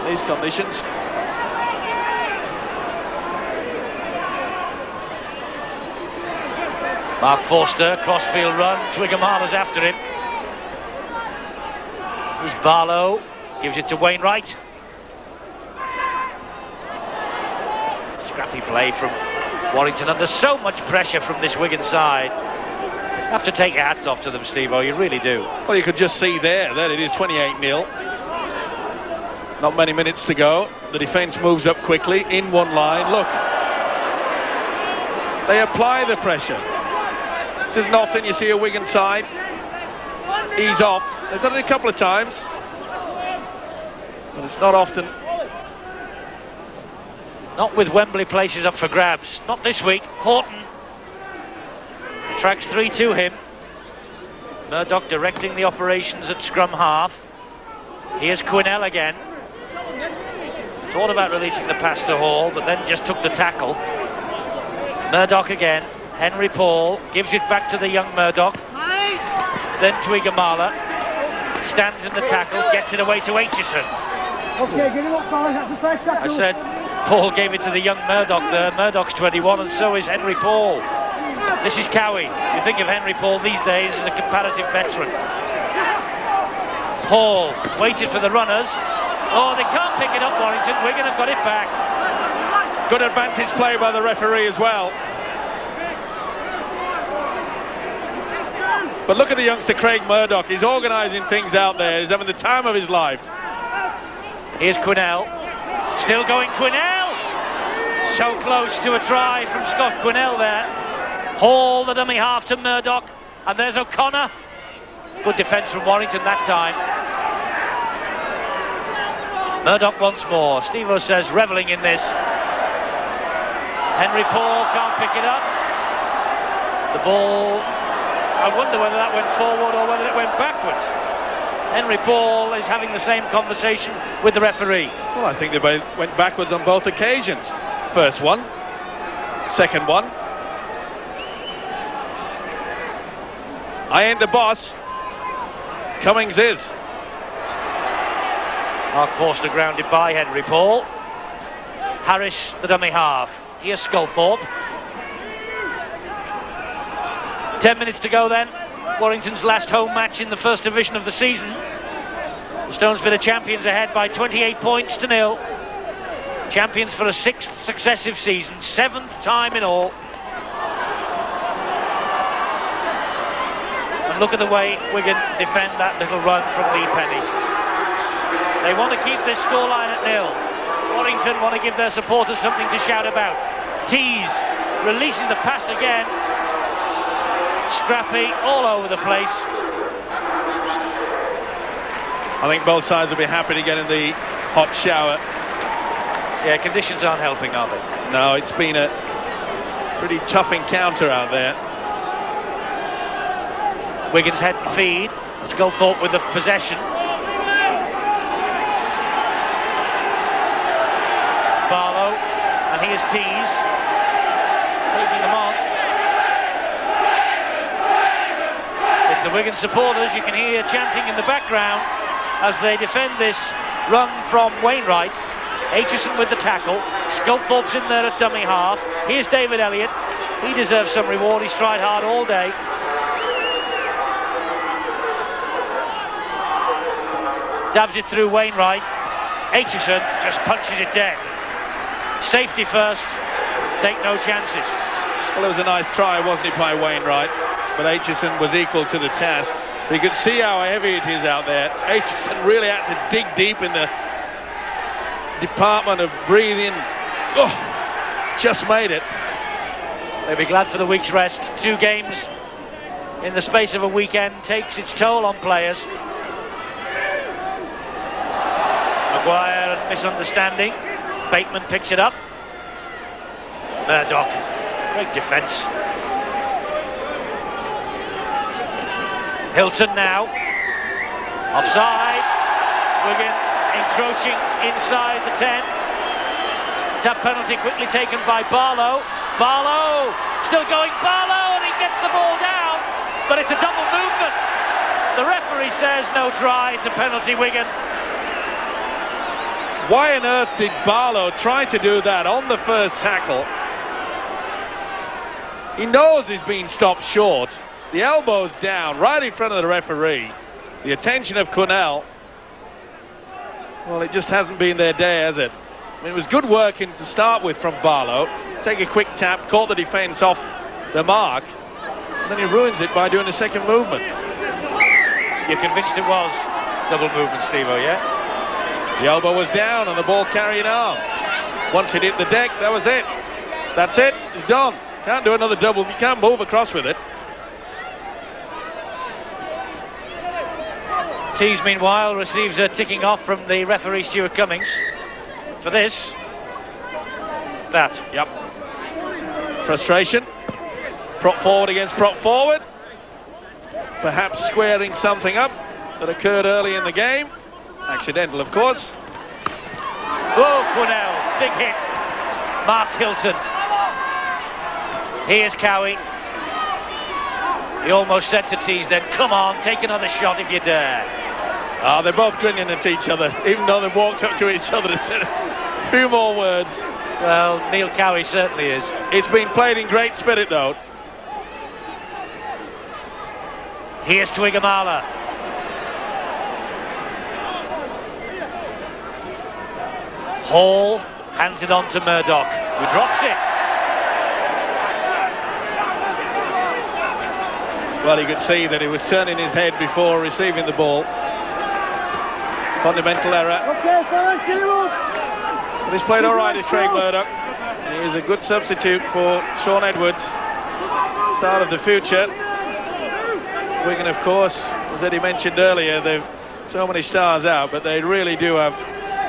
These conditions. Mark Forster, crossfield run. Twiggamala's after him. There's Barlow. Gives it to Wainwright. Scrappy play from Warrington under so much pressure from this Wigan side. You have to take your hats off to them, Steve-O, you really do. Well, you could just see there that it is 28-0. Not many minutes to go. The defence moves up quickly in one line. Look, they apply the pressure. It isn't often you see a Wigan side ease off. They've done it a couple of times, but it's not often. Not with Wembley places up for grabs. Not this week. Horton. The track's 3 to him. Murdoch directing the operations at scrum half. Here's Quinnell again. Thought about releasing the pass to Hall, but then just took the tackle. Murdoch again. Henry Paul gives it back to the young Murdoch. Then Twiggamala stands in the tackle, gets it away to Aitchison. Okay, get him up, fellas. That's a fair tackle. I said Paul gave it to the young Murdoch there. Murdoch's 21 and so is Henry Paul. This is Cowie. You think of Henry Paul these days as a comparative veteran. Paul waited for the runners. Oh, they can't pick it up, Warrington. Wigan have got it back. Good advantage play by the referee as well. But look at the youngster Craig Murdoch. He's organising things out there. He's having the time of his life. Here's Quinnell. Still going Quinnell. So close to a try from Scott Quinnell there. Hall, the dummy half to Murdoch. And there's O'Connor. Good defence from Warrington that time. Murdoch once more. Steve-O says revelling in this. Henry Paul can't pick it up. The ball, I wonder whether that went forward or whether it went backwards. Henry Paul is having the same conversation with the referee. Well, I think they both went backwards on both occasions. First one, second one. I ain't the boss. Cummings is. Mark Forster grounded by Henry Paul. Harris, the dummy half. Here's Sculthorpe. 10 minutes to go then. Warrington's last home match in the first division of the season. The Stones Villa champions ahead by 28 points to 0. Champions for a 6th successive season, 7th time in all. And look at the way Wigan defend that little run from Lee Penny. They want to keep this scoreline at 0. Warrington want to give their supporters something to shout about. Tees releases the pass again. Scrappy all over the place. I think both sides will be happy to get in the hot shower. Yeah, conditions aren't helping, are they? No, it's been a pretty tough encounter out there. Wigan's head and feed. Sculthorpe with the possession. Barlow, and here's Tees taking them on. It's the Wigan supporters, you can hear chanting in the background as they defend this run from Wainwright. Aitchison with the tackle. Sculthorpe's in there at dummy half. Here's David Elliott. He deserves some reward. He's tried hard all day. Dabs it through Wainwright. Aitchison just punches it dead. Safety first. Take no chances. Well, it was a nice try, wasn't it, by Wainwright? But Aitchison was equal to the task. You can see how heavy it is out there. Aitchison really had to dig deep in the department of breathing. Oh, just made it. They'll be glad for the week's rest. 2 games in the space of a weekend takes its toll on players. Maguire and misunderstanding. Bateman picks it up. Murdoch, great defence. Hilton now. Offside. Wigan encroaching inside the 10. Tap penalty quickly taken by Barlow. Barlow still going. Barlow, and he gets the ball down, but it's a double movement. The referee says no try. It's a penalty, Wigan. Why on earth did Barlow try to do that on the first tackle? He knows he's been stopped short. The elbow's down right in front of the referee. The attention of Cornell. Well, it just hasn't been their day, has it? I mean, it was good working to start with from Barlow. Take a quick tap, caught the defence off the mark, and then he ruins it by doing a second movement. You're convinced it was double movement, Steve-O, yeah? The elbow was down and the ball carrying on. Once it hit the deck, that was it. That's it, it's done. Can't do another double, you can't move across with it. Tees, meanwhile, receives a ticking off from the referee, Stuart Cummings. For this, that. Yep. Frustration. Prop forward against prop forward. Perhaps squaring something up that occurred early in the game. Accidental, of course. Oh, Quinnell, big hit. Mark Hilton. Here's Cowie. He almost said to Tees then, come on, take another shot if you dare. Oh, they're both grinning at each other, even though they've walked up to each other and said a few more words. Well, Neil Cowie certainly is. It's been played in great spirit, though. Here's Twigamala. Hall hands it on to Murdoch, who drops it. Well, you could see that he was turning his head before receiving the ball. Fundamental error. Okay, fellas, get him up. But he's played all right, is Craig Murdoch. He is a good substitute for Sean Edwards. Start of the future. Wigan, of course, as Eddie mentioned earlier, they've so many stars out, but they really do have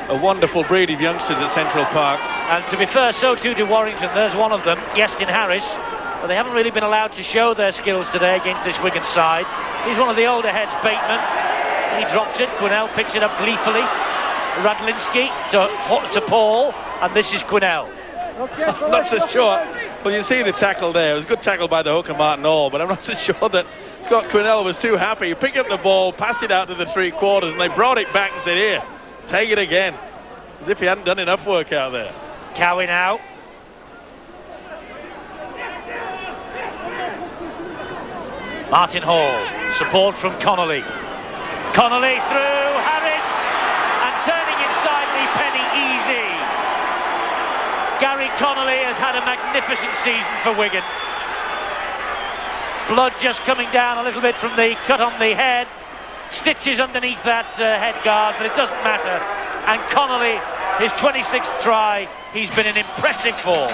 a wonderful breed of youngsters at Central Park. And to be fair, so too do Warrington. There's one of them, Gestin Harris. But they haven't really been allowed to show their skills today against this Wigan side. He's one of the older heads, Bateman. He drops it. Quinnell picks it up gleefully. Radlinski to Paul, and this is Quinnell. Okay, I'm not so sure. Well, you see the tackle there. It was a good tackle by the hooker, Martin Hall, but I'm not so sure that Scott Quinnell was too happy. He picked up the ball, passed it out to the 3/4, and they brought it back and said, here, take it again. As if he hadn't done enough work out there. Cowie now. Martin Hall, support from Connolly. Connolly through, Harris, and turning inside Lee Penny, easy. Gary Connolly has had a magnificent season for Wigan. Blood just coming down a little bit from the cut on the head. Stitches underneath that head guard, but it doesn't matter. And Connolly, his 26th try, he's been in impressive form.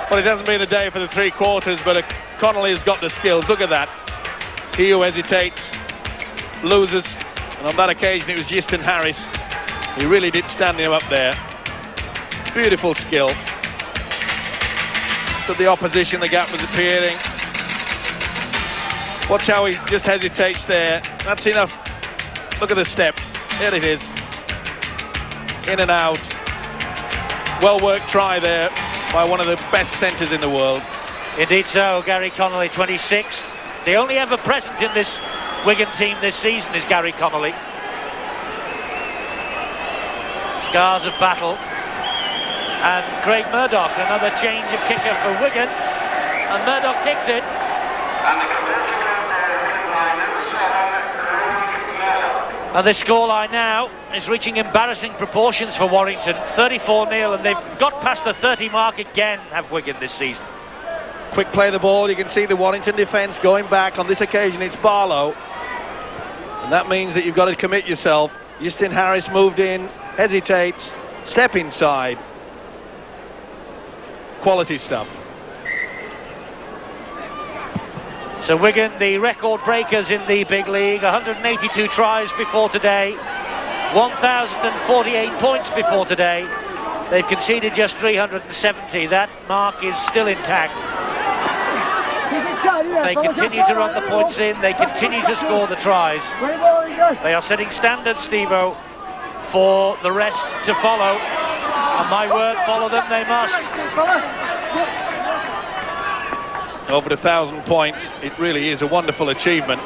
Well, it hasn't been the day for the 3/4, but Connolly has got the skills. Look at that. He who hesitates loses, and on that occasion it was Gestin Harris. He really did stand him up there. Beautiful skill. But the opposition, the gap was appearing. Watch how he just hesitates there. That's enough. Look at the step. There it is. In and out. Well worked try there by one of the best centres in the world. Indeed so, Gary Connolly, 26th. The only ever present in this Wigan team this season is Gary Connolly. Scars of battle. And Craig Murdoch, another change of kicker for Wigan. And Murdoch kicks it. And the scoreline now is reaching embarrassing proportions for Warrington. 34-0, and they've got past the 30 mark again, have Wigan this season. Quick play of the ball. You can see the Warrington defence going back. On this occasion it's Barlow. And that means that you've got to commit yourself. Justin Harris moved in, hesitates, step inside. Quality stuff. So Wigan, the record breakers in the big league, 182 tries before today, 1,048 points before today. They've conceded just 370. That mark is still intact. They continue to run the points in, they continue to score the tries. They are setting standards, Steve-O, for the rest to follow. And my word, follow them they must. Over 1,000 points, it really is a wonderful achievement.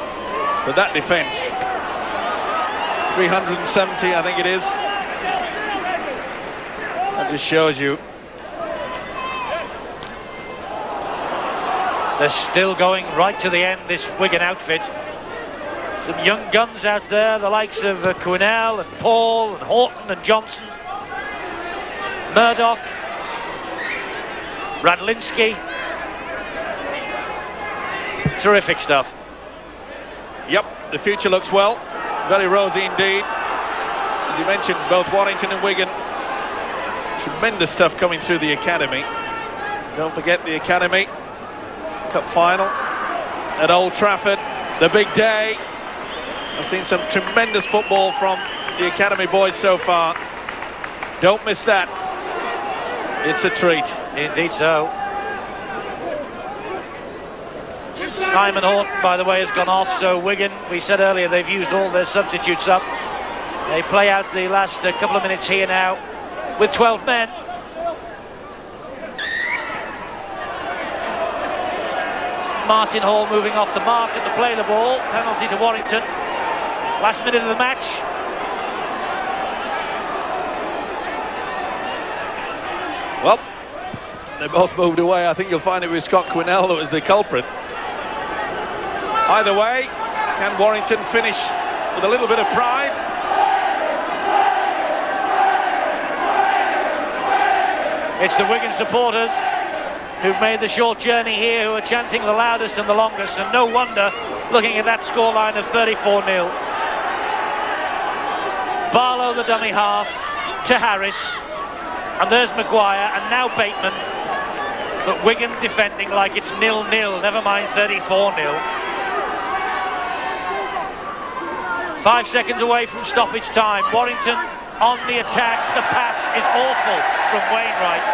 But that defence, 370 I think it is. That just shows you. They're still going right to the end, this Wigan outfit. Some young guns out there, the likes of Quinnell and Paul and Horton and Johnson. Murdoch, Radlinski. Terrific stuff. Yep, the future looks well. Very rosy indeed. As you mentioned, both Warrington and Wigan. Tremendous stuff coming through the academy. Don't forget the academy Cup final at Old Trafford. The big day. I've seen some tremendous football from the academy boys so far. Don't miss that. It's a treat. Indeed so. Simon Horton, by the way, has gone off, so Wigan, we said earlier, they've used all their substitutes up. They play out the last couple of minutes here now with 12 men. Martin Hall moving off the mark and to play the ball. Penalty to Warrington. Last minute of the match. Well, they both moved away. I think you'll find it was Scott Quinnell that was the culprit. Either way, can Warrington finish with a little bit of pride? It's the Wigan supporters who've made the short journey here, who are chanting the loudest and the longest, and no wonder, looking at that scoreline of 34-0. Barlow, the dummy half, to Harris, and there's Maguire, and now Bateman. But Wigan defending like it's 0-0, never mind 34-0. 5 seconds away from stoppage time. Warrington on the attack. The pass is awful from Wainwright.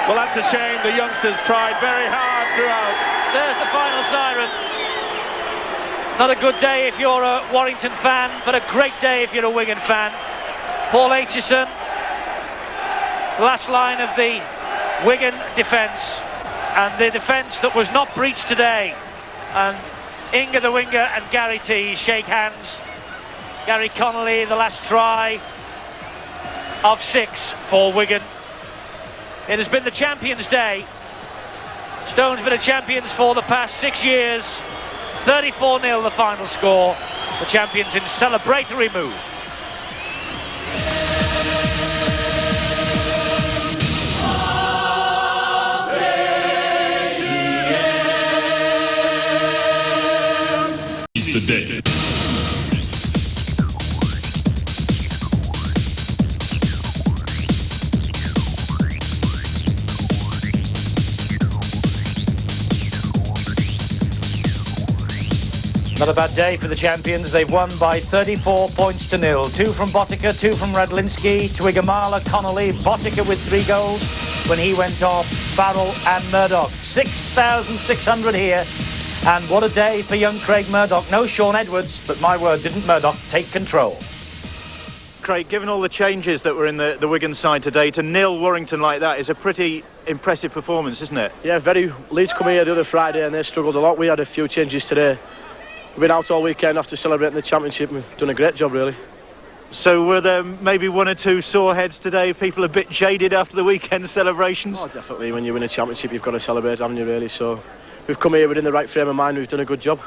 Well, that's a shame. The youngsters tried very hard throughout. There's the final siren. Not a good day if you're a Warrington fan, but a great day if you're a Wigan fan. Paul Aitchison, last line of the Wigan defence, and the defence that was not breached today. And Inga the winger and Gary T shake hands. Gary Connolly, the last try of 6 for Wigan. It has been the Champions' Day. Stone's been a champions for the past 6 years. 34-0 the final score. The champions in celebratory mood. The day. Not a bad day for the champions. They've won by 34 points to 0. 2 from Botica, 2 from Radlinski, Twigamala, Connolly, Botica with 3 goals when he went off, Farrell and Murdoch. 6,600 here. And what a day for young Craig Murdoch. No Sean Edwards, but my word, didn't Murdoch take control? Craig, given all the changes that were in the Wigan side today, to nil Warrington like that is a pretty impressive performance, isn't it? Yeah, very. Leeds come here the other Friday and they struggled a lot. We had a few changes today. We've been out all weekend after celebrating the championship. We've done a great job, really. So were there maybe 1 or 2 sore heads today? People a bit jaded after the weekend celebrations? Oh, definitely. When you win a championship, you've got to celebrate, haven't you, really? So we've come here within the right frame of mind. We've done a good job.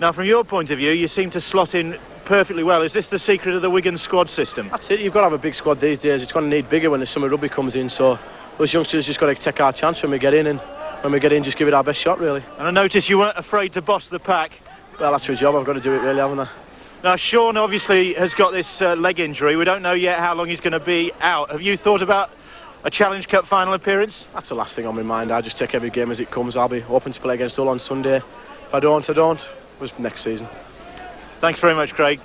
Now, from your point of view, you seem to slot in perfectly well. Is this the secret of the Wigan squad system? That's it. You've got to have a big squad these days. It's going to need bigger when the summer rugby comes in. So those youngsters just got to take our chance when we get in, and when we get in, just give it our best shot, really. And I noticed you weren't afraid to boss the pack. Well, that's my job. I've got to do it, really, haven't I? Now, Sean obviously has got this leg injury. We don't know yet how long he's going to be out. Have you thought about a Challenge Cup final appearance? That's the last thing on my mind. I just take every game as it comes. I'll be hoping to play against Hull on Sunday. If I don't, I don't. It was next season. Thanks very much, Craig.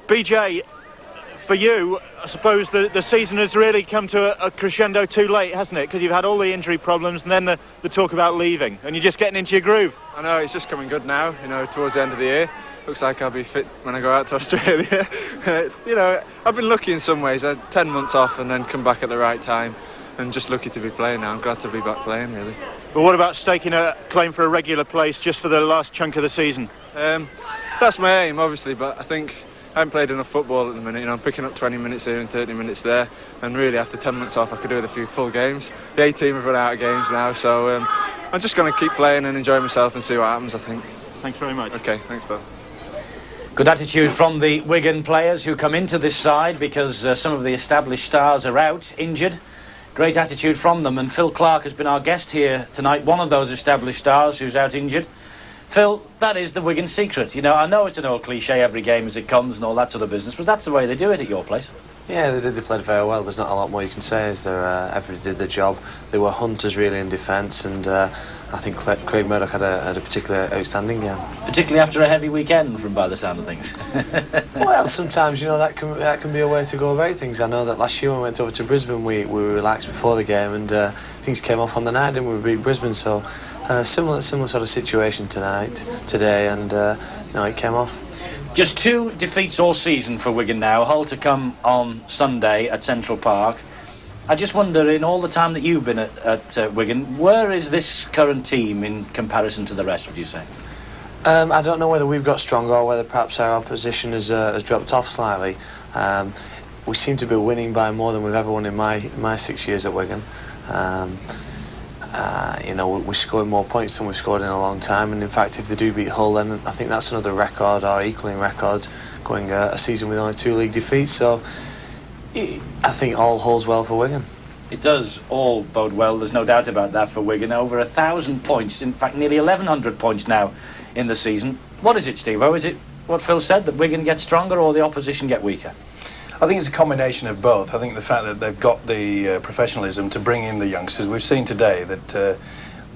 BJ, for you, I suppose the season has really come to a crescendo too late, hasn't it? Because you've had all the injury problems and then the talk about leaving, and you're just getting into your groove. I know, it's just coming good now, you know, towards the end of the year. Looks like I'll be fit when I go out to Australia. You know, I've been lucky in some ways. I had 10 months off and then come back at the right time, and just lucky to be playing now. I'm glad to be back playing, really. But what about staking a claim for a regular place just for the last chunk of the season? That's my aim, obviously, but I think I haven't played enough football at the minute. You know, I'm picking up 20 minutes here and 30 minutes there, and really after 10 months off I could do with a few full games. The A-team have run out of games now, so I'm just going to keep playing and enjoy myself and see what happens, I think. Thanks very much. Okay, thanks, Phil. Good attitude from the Wigan players who come into this side because some of the established stars are out, injured. Great attitude from them, and Phil Clark has been our guest here tonight, one of those established stars who's out injured. Phil, that is the Wigan secret. You know, I know it's an old cliche, every game as it comes and all that sort of business, but that's the way they do it at your place. Yeah, they played very well. There's not a lot more you can say. Everybody did their job. They were hunters really in defence, and I think Craig Murdoch had a particularly outstanding game. Particularly after a heavy weekend, from by the sound of things. Well, sometimes, you know, that can be a way to go about things. I know that last year when we went over to Brisbane, we were relaxed before the game, and things came off on the night, and we beat Brisbane. So similar sort of situation today, and you know, it came off. Just 2 defeats all season for Wigan now. Hull to come on Sunday at Central Park. I just wonder, in all the time that you've been at Wigan, where is this current team in comparison to the rest, would you say? I don't know whether we've got stronger or whether perhaps our opposition has dropped off slightly. We seem to be winning by more than we've ever won in my 6 years at Wigan. You know, we're scoring more points than we've scored in a long time, and in fact if they do beat Hull, then I think that's another record or equaling records, going a season with only 2 league defeats. So I think all holds well for Wigan. It does all bode well, there's no doubt about that for Wigan. Over 1,000 points, in fact nearly 1,100 points now in the season. What is it, Steve-O? Is it what Phil said, that Wigan get stronger or the opposition get weaker? I think it's a combination of both. I think the fact that they've got the professionalism to bring in the youngsters. We've seen today that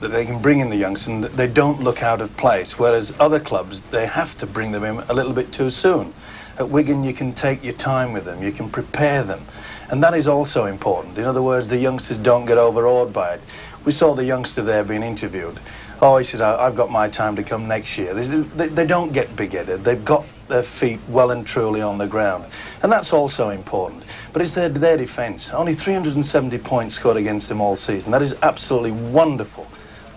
they can bring in the youngsters and they don't look out of place, whereas other clubs, they have to bring them in a little bit too soon. At Wigan, you can take your time with them, you can prepare them, and that is also important. In other words, the youngsters don't get overawed by it. We saw the youngster there being interviewed. Oh, he says, I've got my time to come next year. They don't get big-headed. They've got their feet well and truly on the ground. And that's also important. But it's their defence. Only 370 points scored against them all season. That is absolutely wonderful.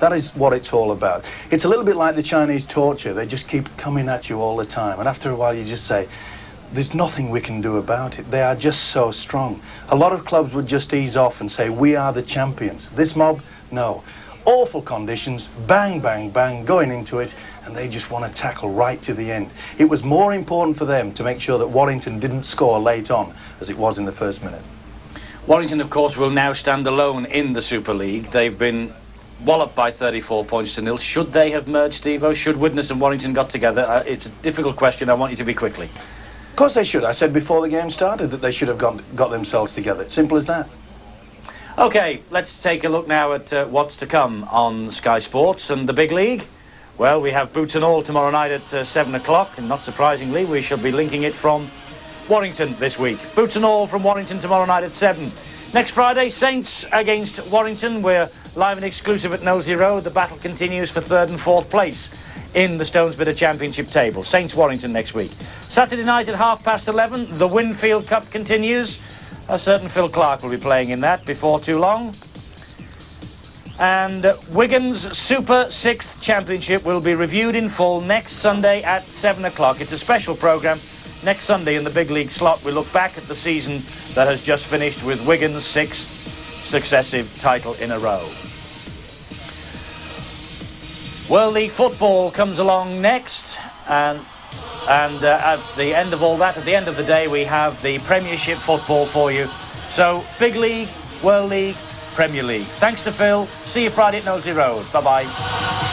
That is what it's all about. It's a little bit like the Chinese torture. They just keep coming at you all the time. And after a while you just say, there's nothing we can do about it. They are just so strong. A lot of clubs would just ease off and say, we are the champions. This mob, no. Awful conditions, bang, bang, bang, going into it, and they just want to tackle right to the end. It was more important for them to make sure that Warrington didn't score late on, as it was in the first minute. Warrington, of course, will now stand alone in the Super League. They've been walloped by 34 points to nil. Should they have merged, Steve-O? Should Widnes and Warrington got together? It's a difficult question. I want you to be quickly. Of course they should. I said before the game started that they should have got themselves together. Simple as that. OK, let's take a look now at what's to come on Sky Sports and the big league. Well, we have Boots and All tomorrow night at 7 o'clock, and not surprisingly, we shall be linking it from Warrington this week. Boots and All from Warrington tomorrow night at 7. Next Friday, Saints against Warrington. We're live and exclusive at Knowsley Road. The battle continues for 3rd and 4th place in the Stones Bidder Championship table. Saints Warrington next week. Saturday night at 11:30, the Winfield Cup continues. A certain Phil Clark will be playing in that before too long. And Wigan's Super 6th Championship will be reviewed in full next Sunday at 7 o'clock. It's a special programme. Next Sunday in the big league slot, we look back at the season that has just finished with Wigan's 6th successive title in a row. World League football comes along next, and at the end of all that, at the end of the day, we have the Premiership football for you. So, Big League, World League, Premier League. Thanks to Phil. See you Friday at Knowsley Road. Bye-bye.